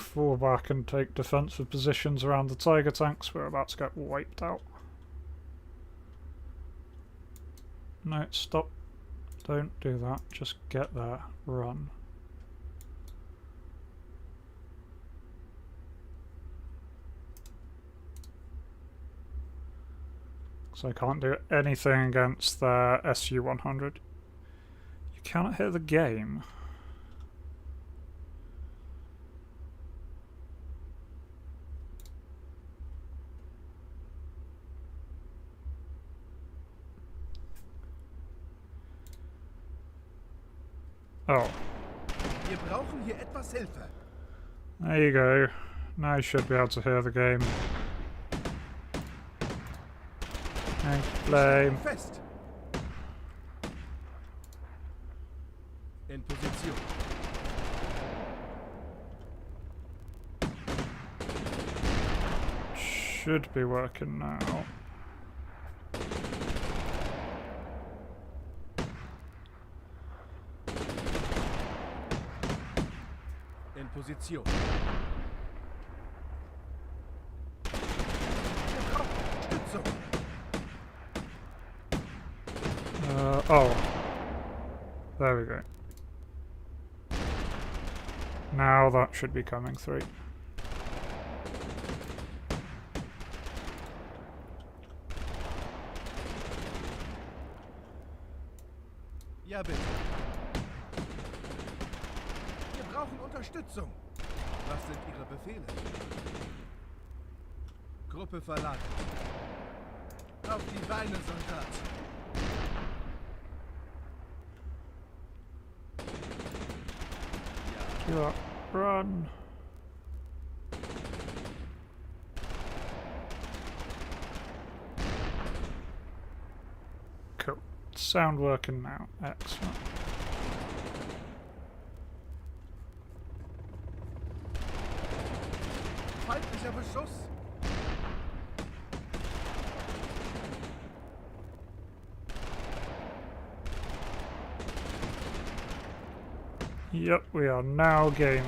fall back and take defensive positions around the Tiger tanks. We're about to get wiped out. No, stop. Don't do that. Just get there. Run. So I can't do anything against their SU-100. You cannot hear the game. Oh. Wir brauchen hier etwas Hilfe. There you go. Now you should be able to hear the game. And flame. Fest. In Position. Should be working now. In Position. Stützung. Oh. There we go. Now that should be coming through. Ja, bitte. Wir brauchen Unterstützung. Was sind Ihre Befehle? Gruppe verlagert. Auf die Beine, Soldat. Yeah, run. Cool. Sound working now. Excellent. Feindlicher Beschuss. Yep, we are now gaming.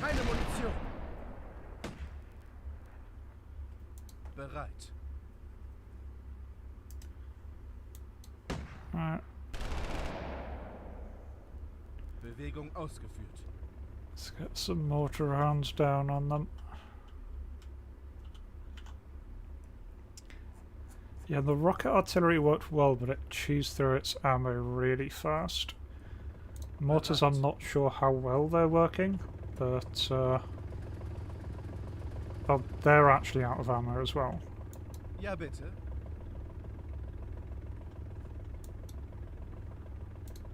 Keine Munition. Bereit. Right. Bewegung ausgeführt. Let's get some mortar rounds down on them. Yeah, the rocket artillery worked well, but it chews through its ammo really fast. Mortars, I'm not sure how well they're working, but oh, they're actually out of ammo as well. Ja, bitte.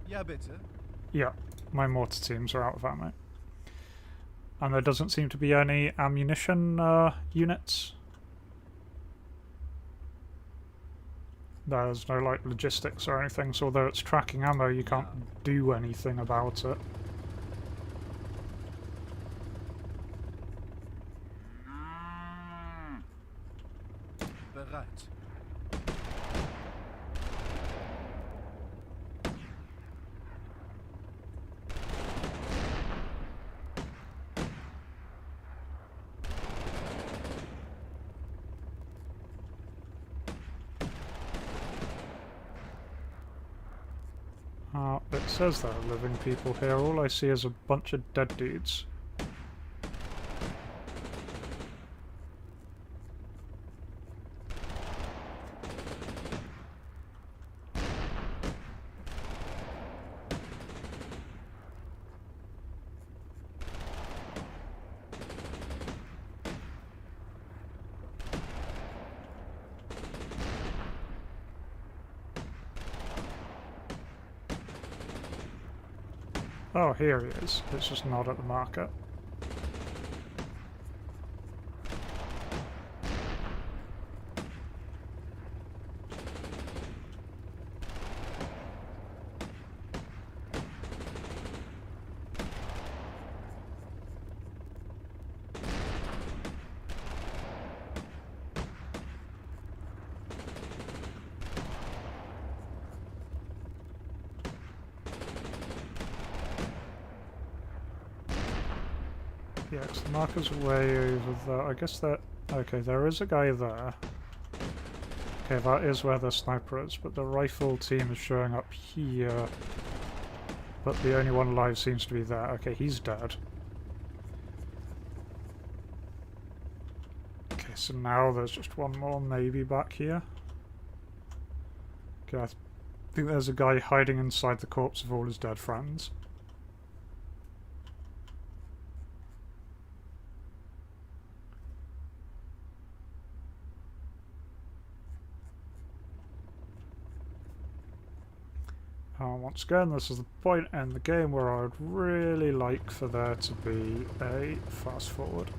Ja, bitte. Yeah, my mortar teams are out of ammo. And there doesn't seem to be any ammunition units. There's no like logistics or anything, so although it's tracking ammo, you can't do anything about it. Bereit. It says there are living people here. All I see is a bunch of dead dudes. Oh, here he is. It's just not at the market. Yeah, 'cause the marker's way over there. I guess that... Okay, there is a guy there. Okay, that is where the sniper is, but the rifle team is showing up here. But the only one alive seems to be there. Okay, he's dead. Okay, so now there's just one more maybe back here. Okay, I think there's a guy hiding inside the corpse of all his dead friends. Once again, this is the point in the game where I would really like for there to be a fast forward.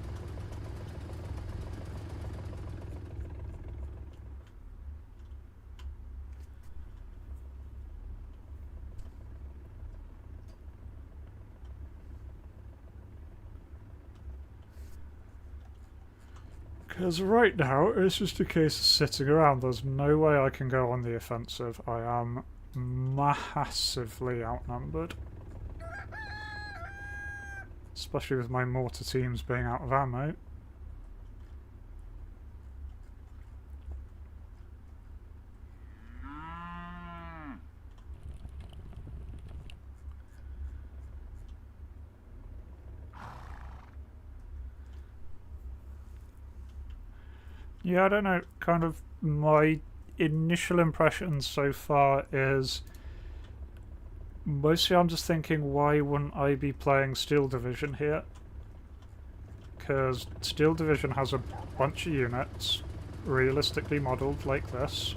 Because right now, it's just a case of sitting around. There's no way I can go on the offensive. I am massively outnumbered. Especially with my mortar teams being out of ammo. Yeah, I don't know, kind of my initial impression so far is mostly I'm just thinking, why wouldn't I be playing Steel Division here? Because Steel Division has a bunch of units realistically modelled like this,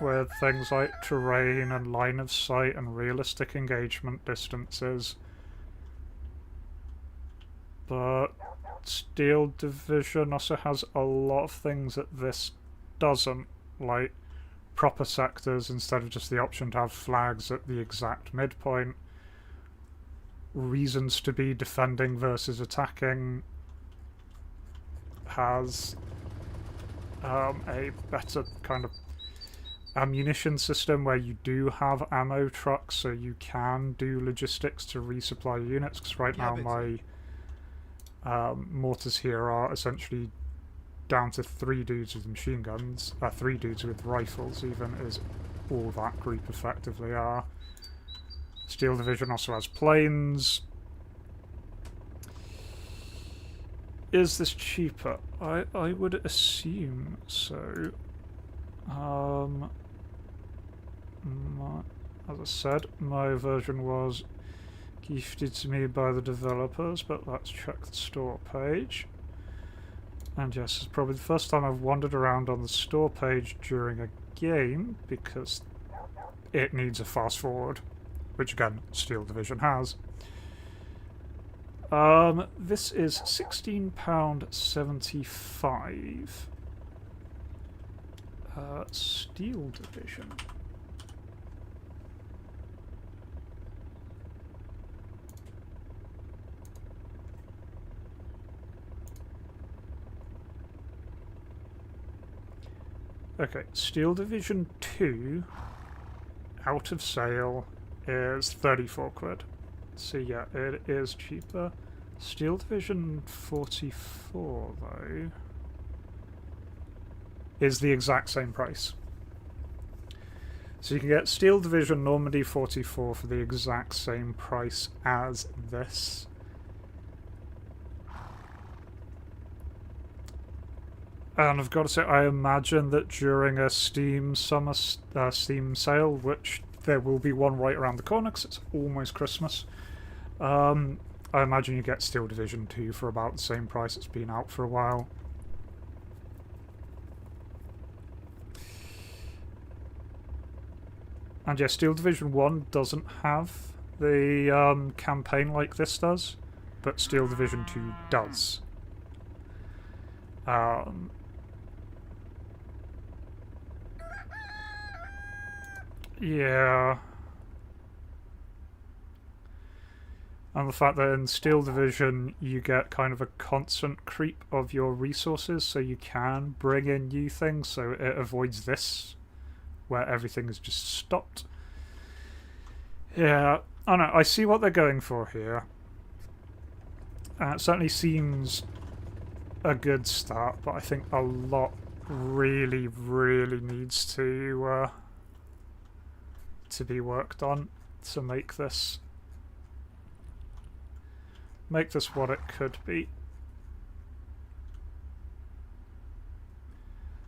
with things like terrain and line of sight and realistic engagement distances. But Steel Division also has a lot of things that this doesn't, like proper sectors instead of just the option to have flags at the exact midpoint, reasons to be defending versus attacking, has a better kind of ammunition system where you do have ammo trucks, so you can do logistics to resupply units, because right now my mortars here are essentially down to 3 dudes with machine guns, 3 dudes with rifles even, is all that group effectively are. Steel Division also has planes. Is this cheaper? I would assume so. As I said, my version was gifted to me by the developers, but let's check the store page. And yes, it's probably the first time I've wandered around on the store page during a game, because it needs a fast forward, which again, Steel Division has. This is £16.75. Steel Division. Okay, Steel Division 2, out of sale, is 34 quid. So yeah, it is cheaper. Steel Division 44, though, is the exact same price. So you can get Steel Division Normandy 44 for the exact same price as this. And I've got to say, I imagine that during a Steam summer Steam sale, which there will be one right around the corner because it's almost Christmas, I imagine you get Steel Division 2 for about the same price. It's been out for a while. And yeah, Steel Division 1 doesn't have the campaign like this does, but Steel Division 2 does. Yeah. And the fact that in Steel Division you get kind of a constant creep of your resources, so you can bring in new things, so it avoids this, where everything is just stopped. Yeah, I know, I see what they're going for here. It certainly seems a good start, but I think a lot really, really needs to be worked on to make this what it could be.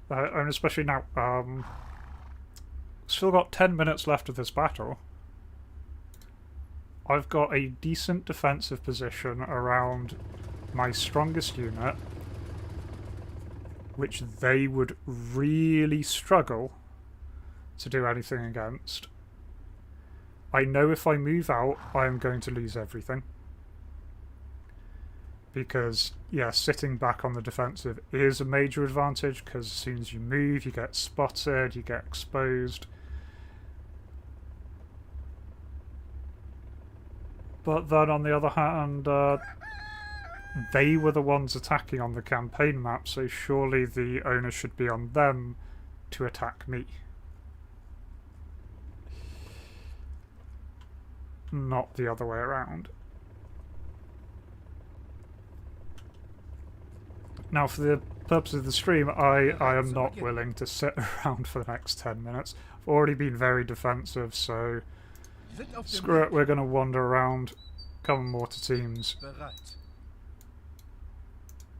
And especially now, still got 10 minutes left of this battle. I've got a decent defensive position around my strongest unit, which they would really struggle to do anything against. I know if I move out, I am going to lose everything. Because, yeah, sitting back on the defensive is a major advantage, because as soon as you move, you get spotted, you get exposed. But then, on the other hand, they were the ones attacking on the campaign map, so surely the onus should be on them to attack me. Not the other way around. Now, for the purpose of the stream, I am not willing to sit around for the next 10 minutes. I've already been very defensive, so screw it, we're going to wander around, come mortar teams.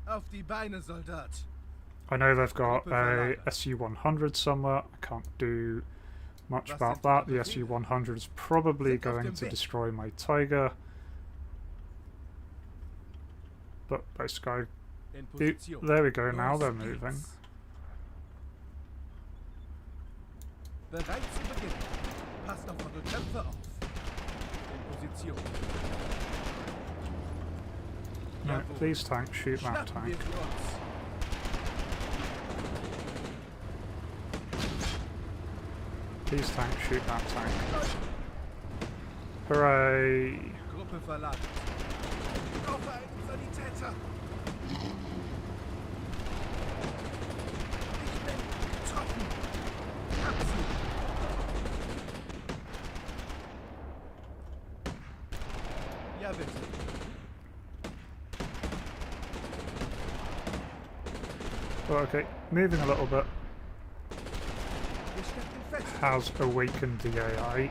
Auf die Beine, Soldat. I know they've got a SU-100 somewhere. I can't do much about that. The SU-100 is probably going to destroy my Tiger. But basically, there we go, now they're moving. Bereit zu beginnen. Passt auf eure Köpfe auf. In Position. No, please tank, shoot that tank. Please tank, shoot that tank. Hooray! Gruppe verladen. Brauche einen Sanitäter. Ich bin getroffen. Hab sie. Ja, bitte. Well, okay, moving a little bit has awakened the AI.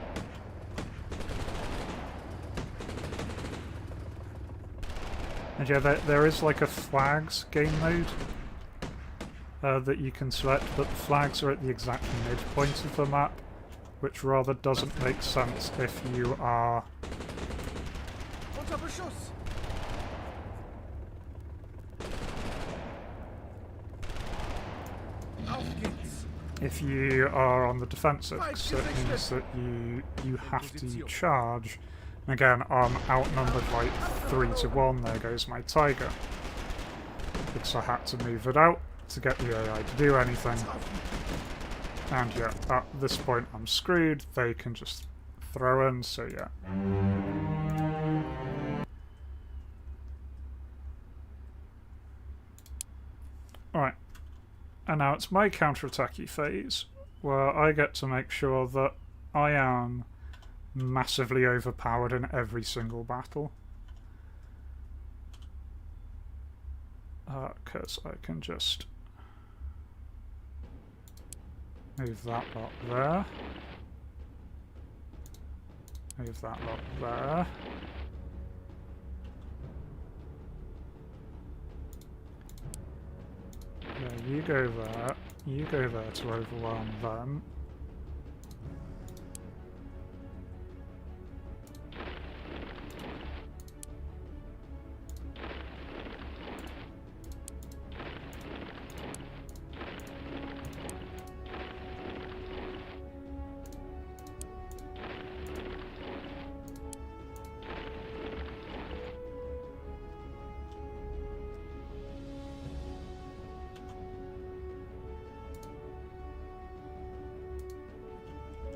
And yeah, there is like a flags game mode that you can select, but the flags are at the exact midpoint of the map, which rather doesn't make sense if you are... Unter Beschuss. Auf geht's. If you are on the defensive, so it means that you have to charge. Again, I'm outnumbered like 3-1, there goes my Tiger. Because I had to move it out to get the AI to do anything. And yeah, at this point I'm screwed, they can just throw in, so yeah. Alright. And now it's my counter-attacky phase, where I get to make sure that I am massively overpowered in every single battle. Because I can just move that lot there. Move that lot there. Yeah, you go there. You go there to overwhelm them.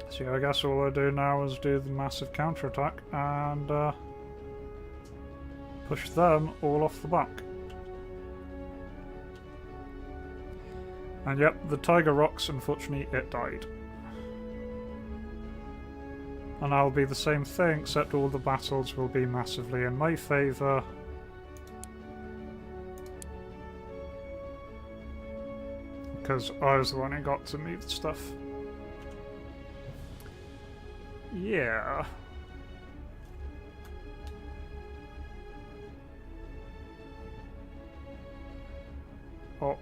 So I guess all I do now is do the massive counterattack and push them all off the back. And yep, the Tiger rocks, unfortunately, it died. And I'll be the same thing, except all the battles will be massively in my favour. Because I was the one who got to move the stuff. Yeah. Oh.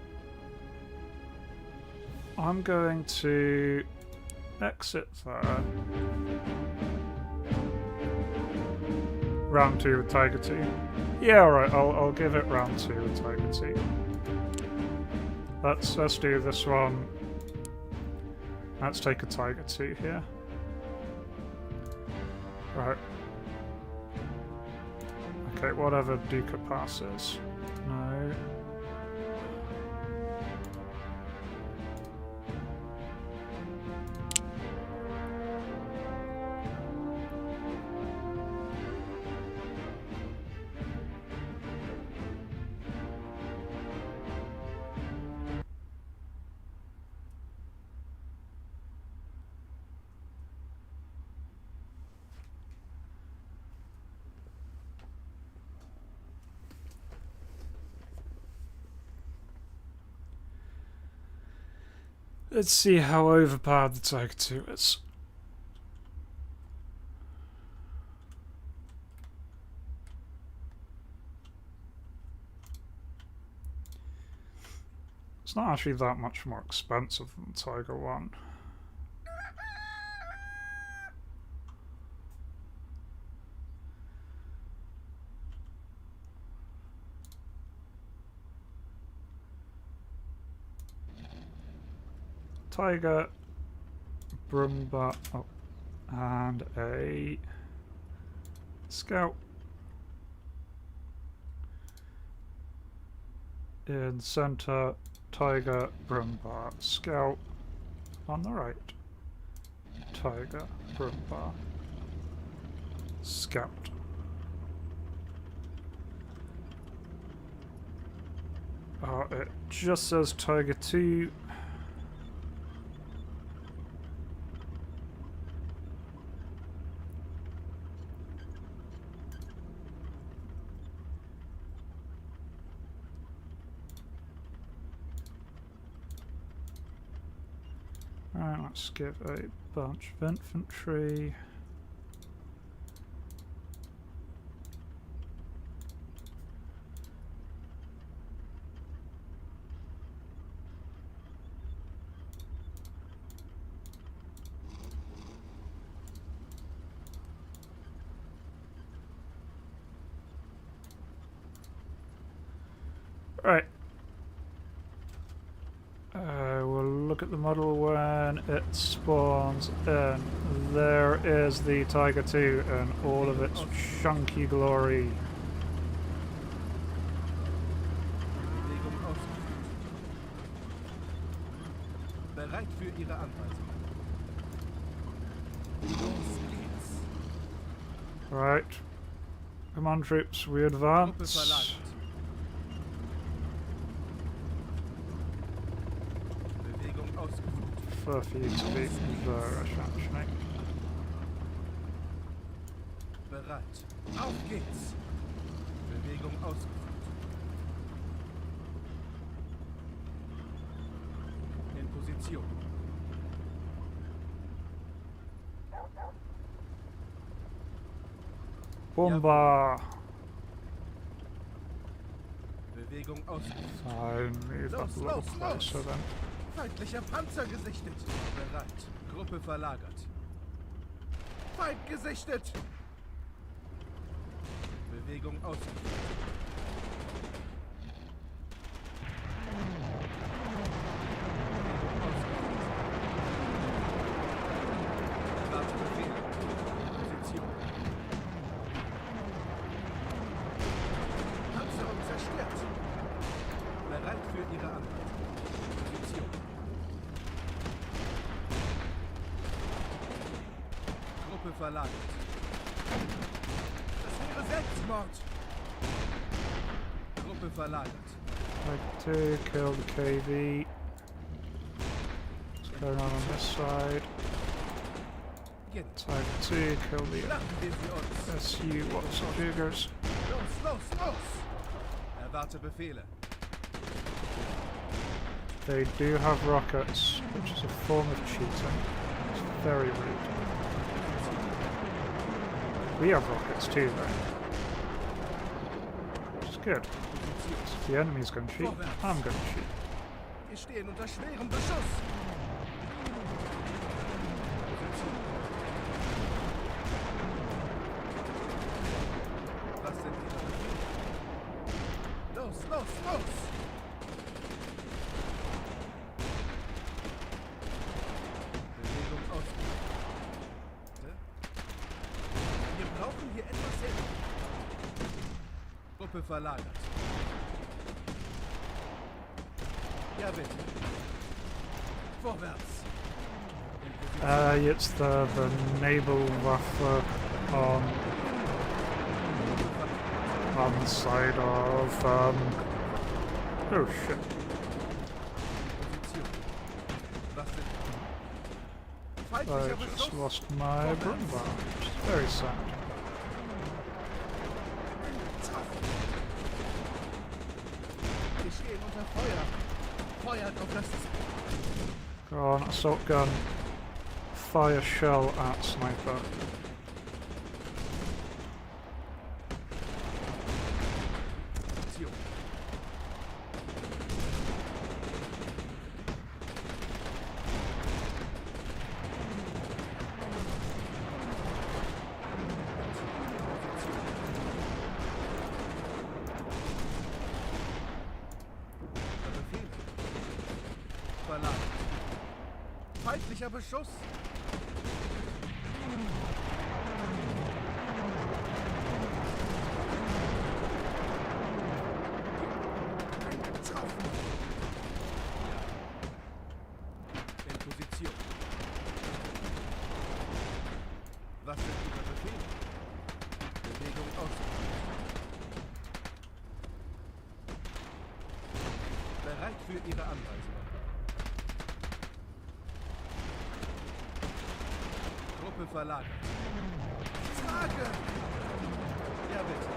I'm going to exit there. Round 2 with Tiger 2. Yeah, alright, I'll give it round 2 with Tiger 2. Let's do this one. Let's take a Tiger 2 here. Right. Okay, whatever Duca passes. No. Let's see how overpowered the Tiger 2 is. It's not actually that much more expensive than Tiger 1. Tiger, Brumba, oh, and a Scout. In the center, Tiger, Brumba, Scout. On the right, Tiger, Brumba, Scout. It just says Tiger 2. Alright, let's give a bunch of infantry. Right. We'll look at the model when it spawns in. There is the Tiger 2 in all of its chunky glory. Bereit für Ihre Anweisung. Los geht's. Right. Come on, troops, we advance. Bewegung ausgeführt. For you to be there, actually. Bereit. Auf geht's. Bewegung ausgeführt. In Position. Bomba! Bewegung ausgeführt. Fine, move up a little closer then. Feindlicher Panzer gesichtet. Bereit. Gruppe verlagert. Feind gesichtet. Bewegung ausgeführt. Verlagert. Das wäre Selbstmord. Gruppe verlagert. Like to kill the KV. What's going on this side? beginnen. Type T, kill the Schlachten wir sie uns. SU, what's up, Jugos? Los! Erwarte Befehle. They do have rockets, which is a form of cheating. It's very rude. We have rockets too, though. Which is good. So the enemy's going to shoot, I'm going to shoot. Wir stehen unter schwerem Beschuss. Was sind Ihre Befehle? Los! Bewegung ausgeführt. Wir brauchen hier etwas Hilfe. Gruppe verlagert. Ja, bitte. Vorwärts. It's the naval Waffe on the side of, oh shit. Position. Was sind I feindlicher just Beschuss? lost my brum bar, which is very sad. Wir stehen unter Feuer. Feuert auf das... Go on, assault gun. Fire shell at sniper. Position. Befehl. Verlagert. Feindlicher Beschuss. Getroffen. In Position. Was sind Ihre Befehle? Bewegung ausgeführt. Bereit für Ihre Anweisungen. Gruppe verlagert. Frage! Ja, bitte.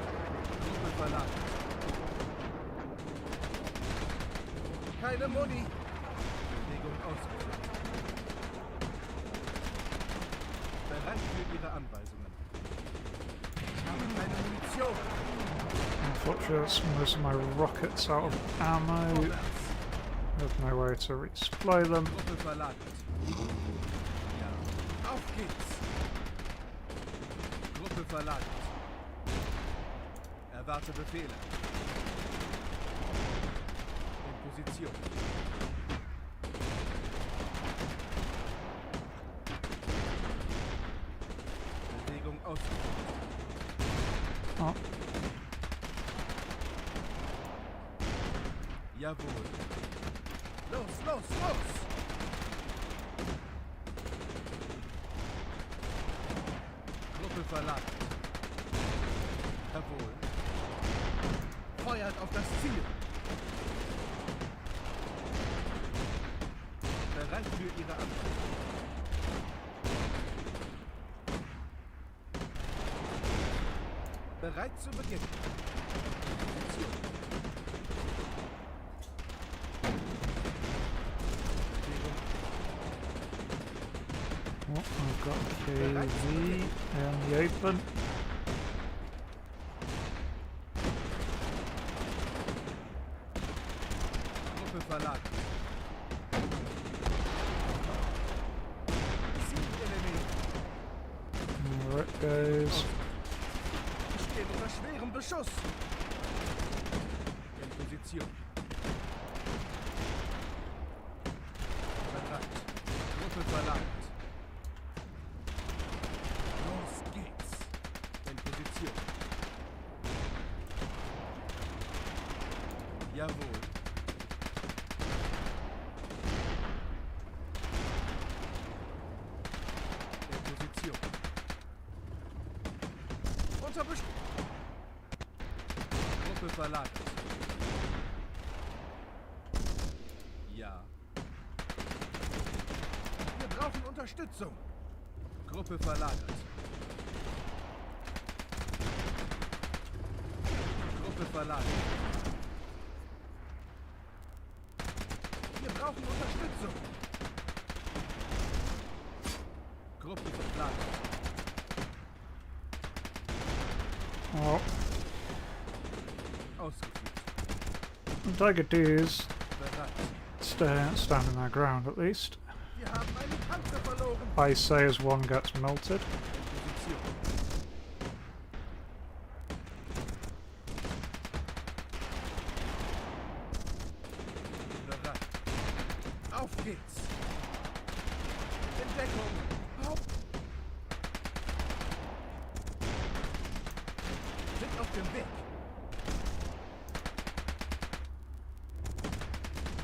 Gruppe verlagert. Keine Muni. Bewegung ausgeführt. Bereit für Ihre Anweisungen. Ich habe keine Munition. Unfortunately, that's most of my rockets out of ammo. Vorwärts. There's no way to resupply them. Gruppe verlagert. Ja. Auf geht's. Gruppe verlagert. Erwarte Befehle. In Position. Bewegung ausgeführt. Oh, Jawohl. Los! Gruppe verlagert. Jawohl. Feuert auf das Ziel. Bereit für Ihre Anweisung. Bereit zu beginnen. Position. Bewegung. oh, I've got KV in the open. Gruppe verlagert. Zielenemy. There it goes. Wir stehen unter schwerem Beschuss. In Position. Bereit. Gruppe verlagert. Los geht's. In Position. Jawohl. In Position. Gruppe verlagert. Ja. Wir brauchen Unterstützung. Gruppe verlagert. Gruppe verlagert. Wir brauchen Unterstützung. Gruppe verlagert. Oh. Ausgeführt. Gigabytes Bereit. stand in their ground at least. Wir haben einen Panzer verloren. I say as one gets melted. Position. Bereit. Auf geht's. Entdeckung. Auf. Sind auf dem Weg.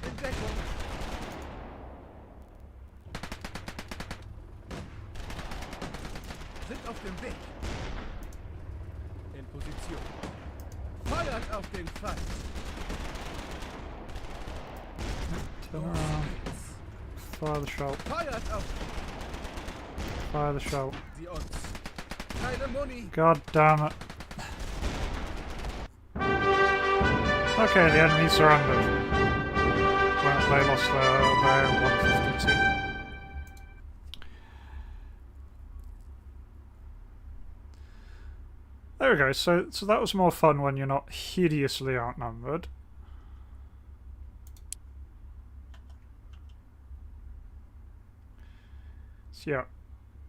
Entdeckung. Sind auf dem Weg. In Position. Feuert auf den Feind. Turn Los around. geht's. Fire the shot. Feuert auf Fire the shot. sie uns. Keine Muni. God damn it. Okay, the enemy surrendered. Well, they lost their 152. There we go. So that was more fun when you're not hideously outnumbered. So yeah,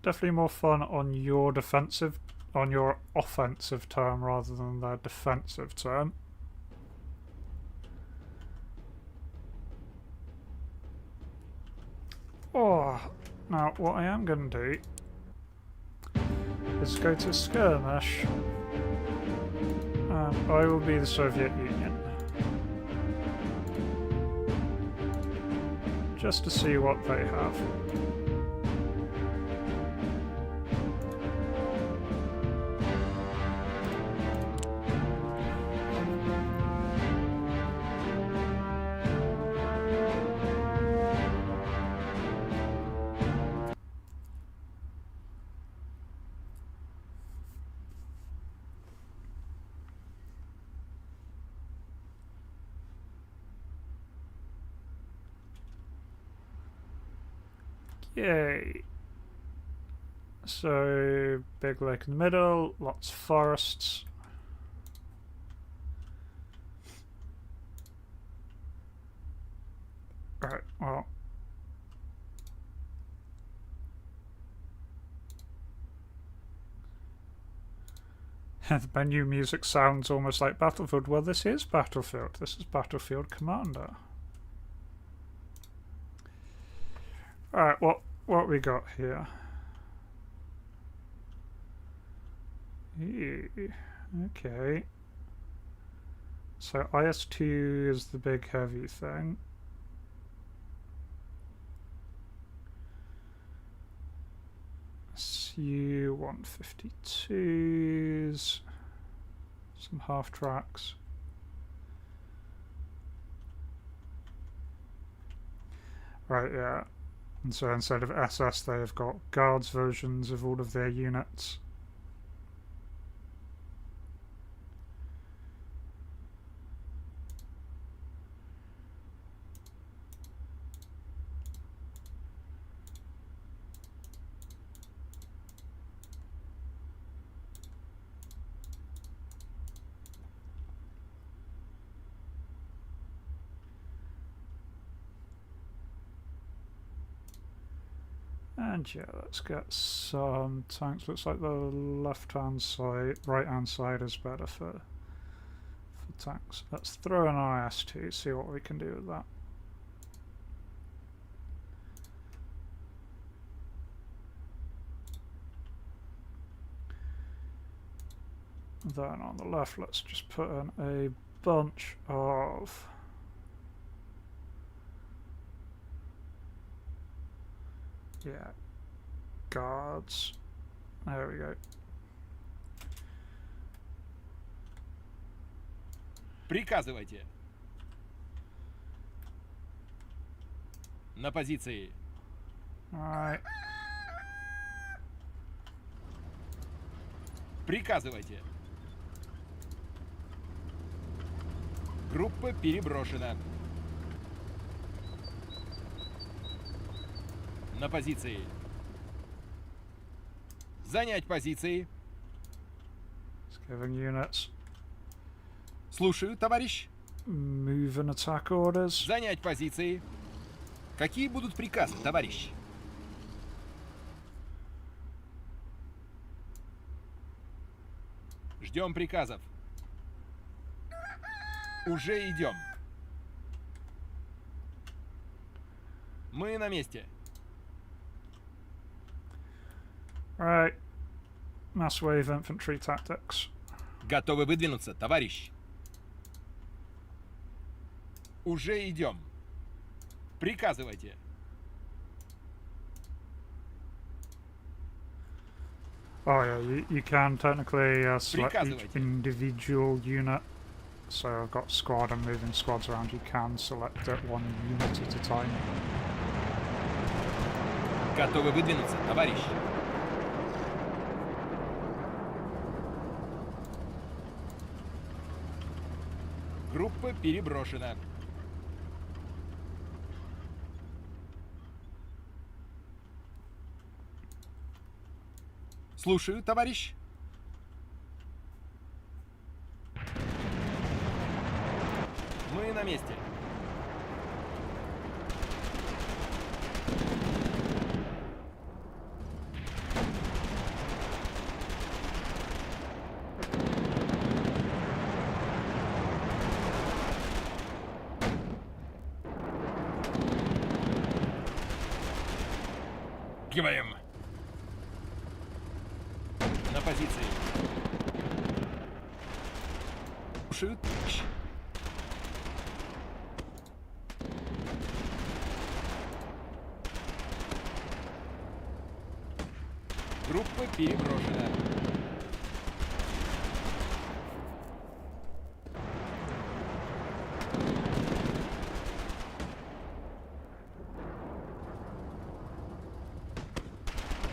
definitely more fun on your defensive, on your offensive turn rather than their defensive turn. Oh, now what I am going to do is go to skirmish, and I will be the Soviet Union, just to see what they have. Yay. So, big lake in the middle, lots of forests. Right, well. The menu music sounds almost like Battlefield. Well, this is Battlefield. This is Battlefield Commander. Alright, what we got here? Okay. So IS-2 is the big heavy thing. Su-152s. Some half tracks. Right, yeah. And so instead of SS, they've got Guards versions of all of their units. And yeah, let's get some tanks. Looks like the left-hand side, right-hand side is better for tanks. Let's throw an IS-2, see what we can do with that. Then on the left, let's just put in a bunch of Guards. There we go. Приказывайте. На позиции. Alright. Приказывайте. Группа переброшена. На позиции. Занять позиции. It's giving units Слушаю, товарищ. move and attack orders. Занять позиции. Какие будут приказы, товарищ? Ждем приказов. Уже идем. Мы на месте. Right. Mass wave infantry tactics. Готовы выдвинуться, товарищ. Уже идем. Приказывайте. Oh yeah, you can technically select each Приказывайте. individual unit. So I've got squad and moving squads around. You can select it one unit at a time. Готовы выдвинуться, товарищ. Группа переброшена. Слушаю, товарищ. Мы на месте. Гибаем. На позиции. Слушаю. Группа переброшена.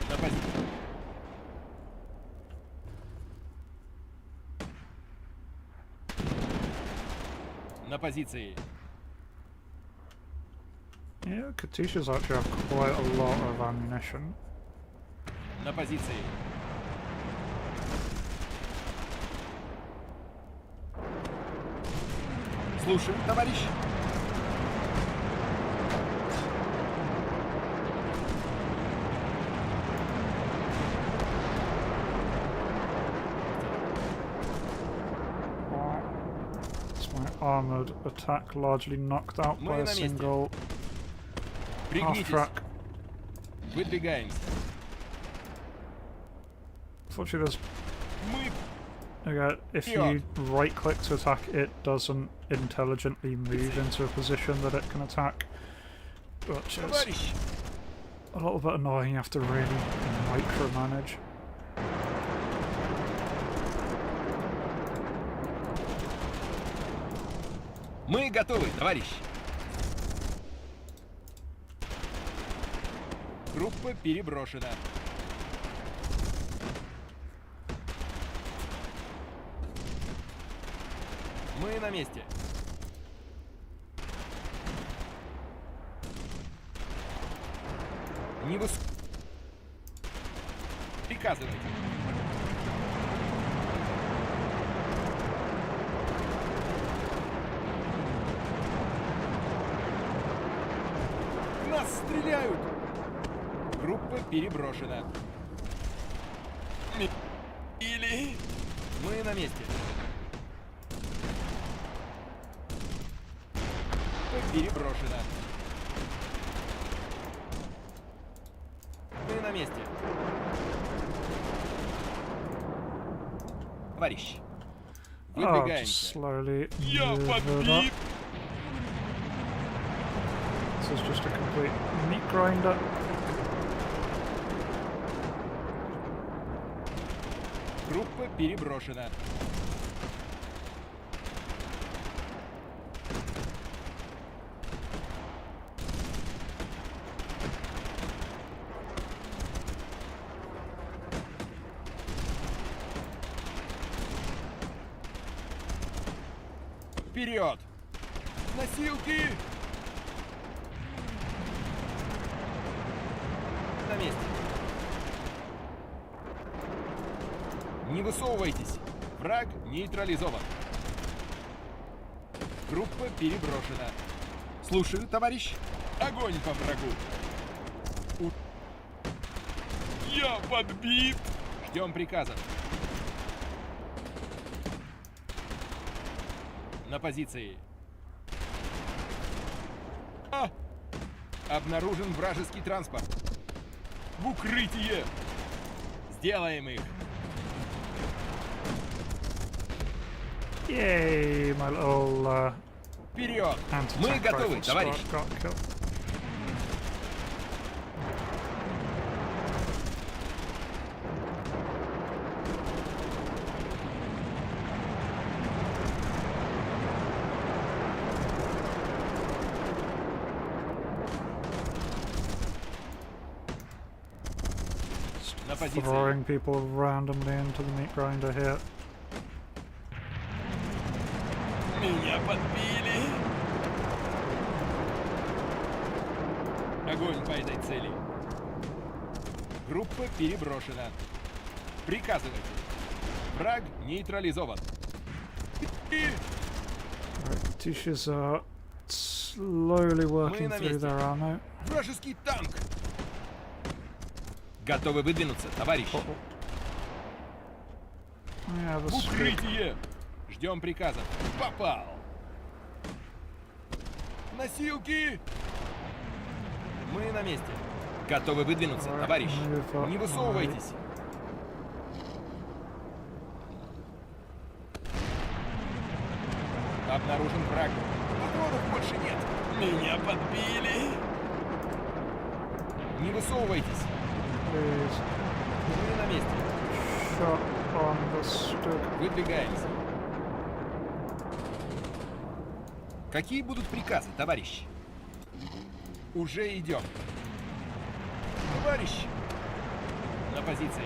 На позиции. На позиции. Yeah, Katyshas actually have quite a lot of ammunition. На позиции. Слушаю, товарищ. It's my armoured attack largely knocked out Мы by a на месте. single Пригнитесь. half-track. Выдвигаемся. Unfortunately, there's Мы... okay, if you right-click to attack, it doesn't intelligently move into a position that it can attack, which is Товарищ. a little bit annoying. You have to really micromanage. Мы готовы, товарищ. Группа переброшена. Мы на месте. Не выс... Приказывайте. Нас стреляют! Группа переброшена. Или... Мы на месте. Группа переброшена. Мы на месте. Товарищ. Oh, just Выдвигаемся. slowly Я move it up. подбит! This is just a complete meat grinder. Группа переброшена. Вперед! Носилки! На месте. Не высовывайтесь. Враг нейтрализован. Группа переброшена. Слушаю, товарищ. Огонь по врагу. Я подбит. Ждем приказов. На позиции. Обнаружен вражеский транспорт. В укрытие. Сделаем их. Yay, my little Вперед! Мы anti-tank готовы, rifle товарищ. squad got killed. На позиции. Throwing people randomly into the meat grinder here. Меня подбили. Огонь по этой цели. Группа переброшена. Приказывайте. Враг нейтрализован. Right, Tisha's are slowly working на through месте. their ammo. Вражеский танк. Готовы выдвинуться, товарищ. Yeah, the В укрытие. Ждем приказов. Попал. Носилки. Мы на месте. Готовы выдвинуться, Alright, товарищ. move up, Не высовывайтесь. Обнаружен враг. Патронов больше нет. Меня подбили. Не высовывайтесь. Please Мы на месте. shot on the stick. Выдвигаемся. Какие будут приказы, товарищ? Уже идем. Товарищ! На позиции.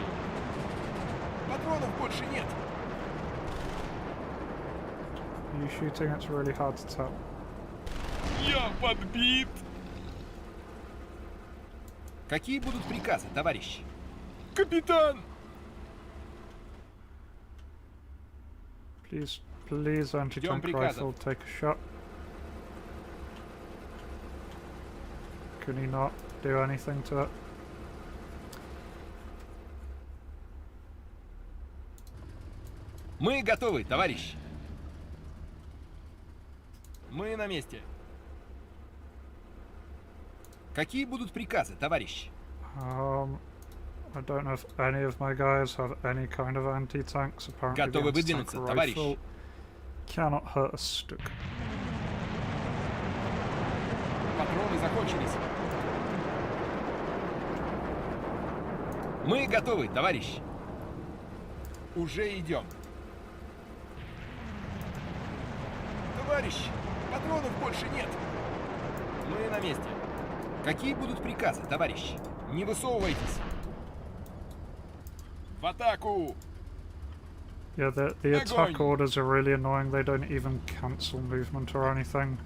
Патронов больше нет. You shooting? It's really hard to tell. Я подбит. Какие будут приказы, товарищ? Капитан! Please, anti-tank приказов. rifle, take a shot. Can he not do anything to it? Мы готовы, товарищ. Мы на месте. Какие будут приказы, товарищ? I don't know if any of my guys have any kind of anti-tanks. Apparently, the Готовы anti-tank выдвинуться, товарищ. rifle cannot hurt a stick. Патроны закончились. Мы готовы, товарищ. Уже идем. Товарищ, патронов больше нет. Мы на месте. Какие будут приказы, товарищ? Не высовывайтесь. В атаку! Yeah, the attack Огонь! orders are really annoying. They don't even cancel movement or anything.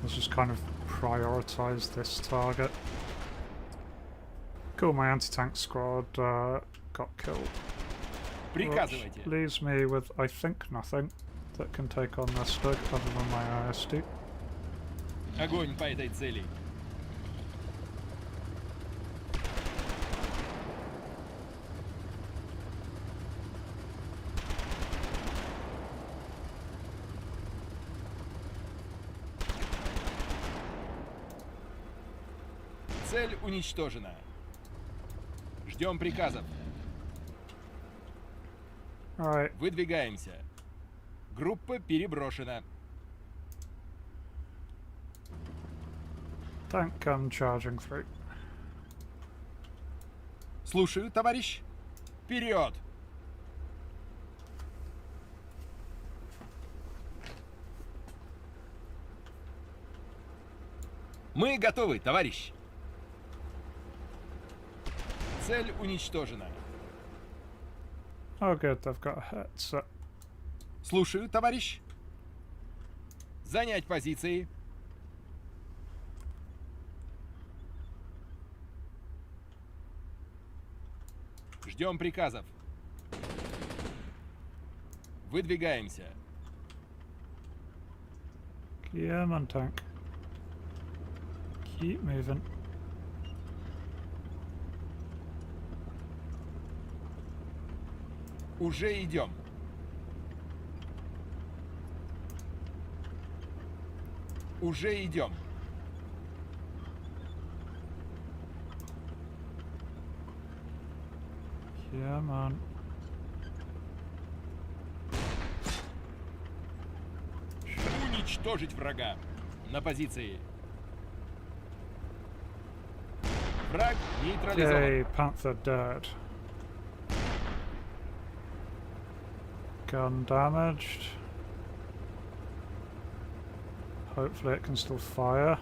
Let's just kind of prioritize this target. Cool, my anti-tank squad got killed. Which Приказывайте. leaves me with, I think, nothing that can take on this stick other than my ISD. Огонь по этой цели. Цель уничтожена. Ждем приказов. Alright, Выдвигаемся. Группа переброшена. tank gun charging through. Слушаю, товарищ. Вперед! Мы готовы, товарищ. Цель уничтожена. Oh good, they've got a headset. Слушаю, товарищ. Занять позиции. Ждем приказов. Выдвигаемся. Yeah, man, tank. Keep moving. Уже идем. Уже идем. Yeah, man. Уничтожить врага. На позиции. Враг нейтрализован. Okay, Panther dead. Gun damaged. Hopefully it can still fire.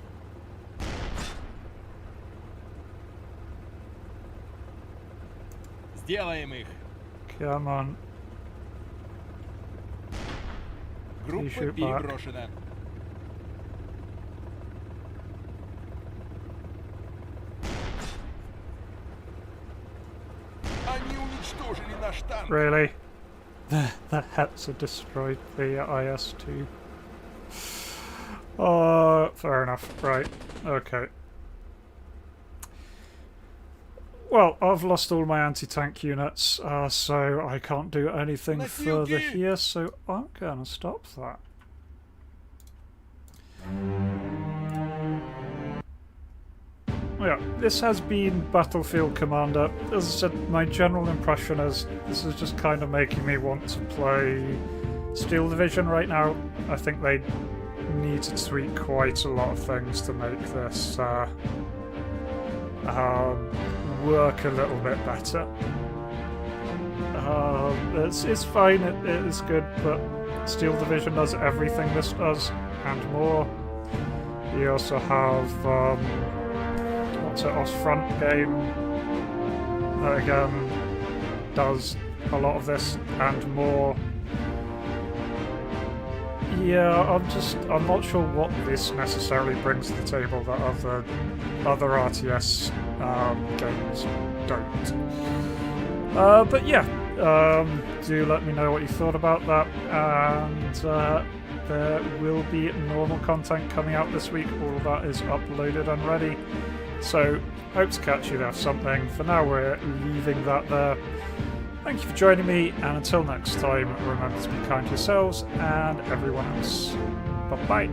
Сделаем их. Come on. Группа shoot back. переброшена. Они уничтожили наш танк. Really? The Hetzer destroyed the IS-2. Oh, fair enough. Right. Okay. Well, I've lost all my anti-tank units, so I can't do anything further here, so I'm gonna stop that. Yeah, this has been Battlefield Commander. As I said, my general impression is this is just kind of making me want to play Steel Division right now. I think they need to tweak quite a lot of things to make this work a little bit better. It's fine, it is good, but Steel Division does everything this does and more. You also have what's it, Ostfront game that again does a lot of this and more. Yeah, I'm not sure what this necessarily brings to the table that other RTS games don't. But yeah, do let me know what you thought about that, and there will be normal content coming out this week. All of that is uploaded and ready. So, hope to catch you there for something. For now, we're leaving that there. Thank you for joining me, and until next time, remember to be kind to yourselves and everyone else. Bye-bye.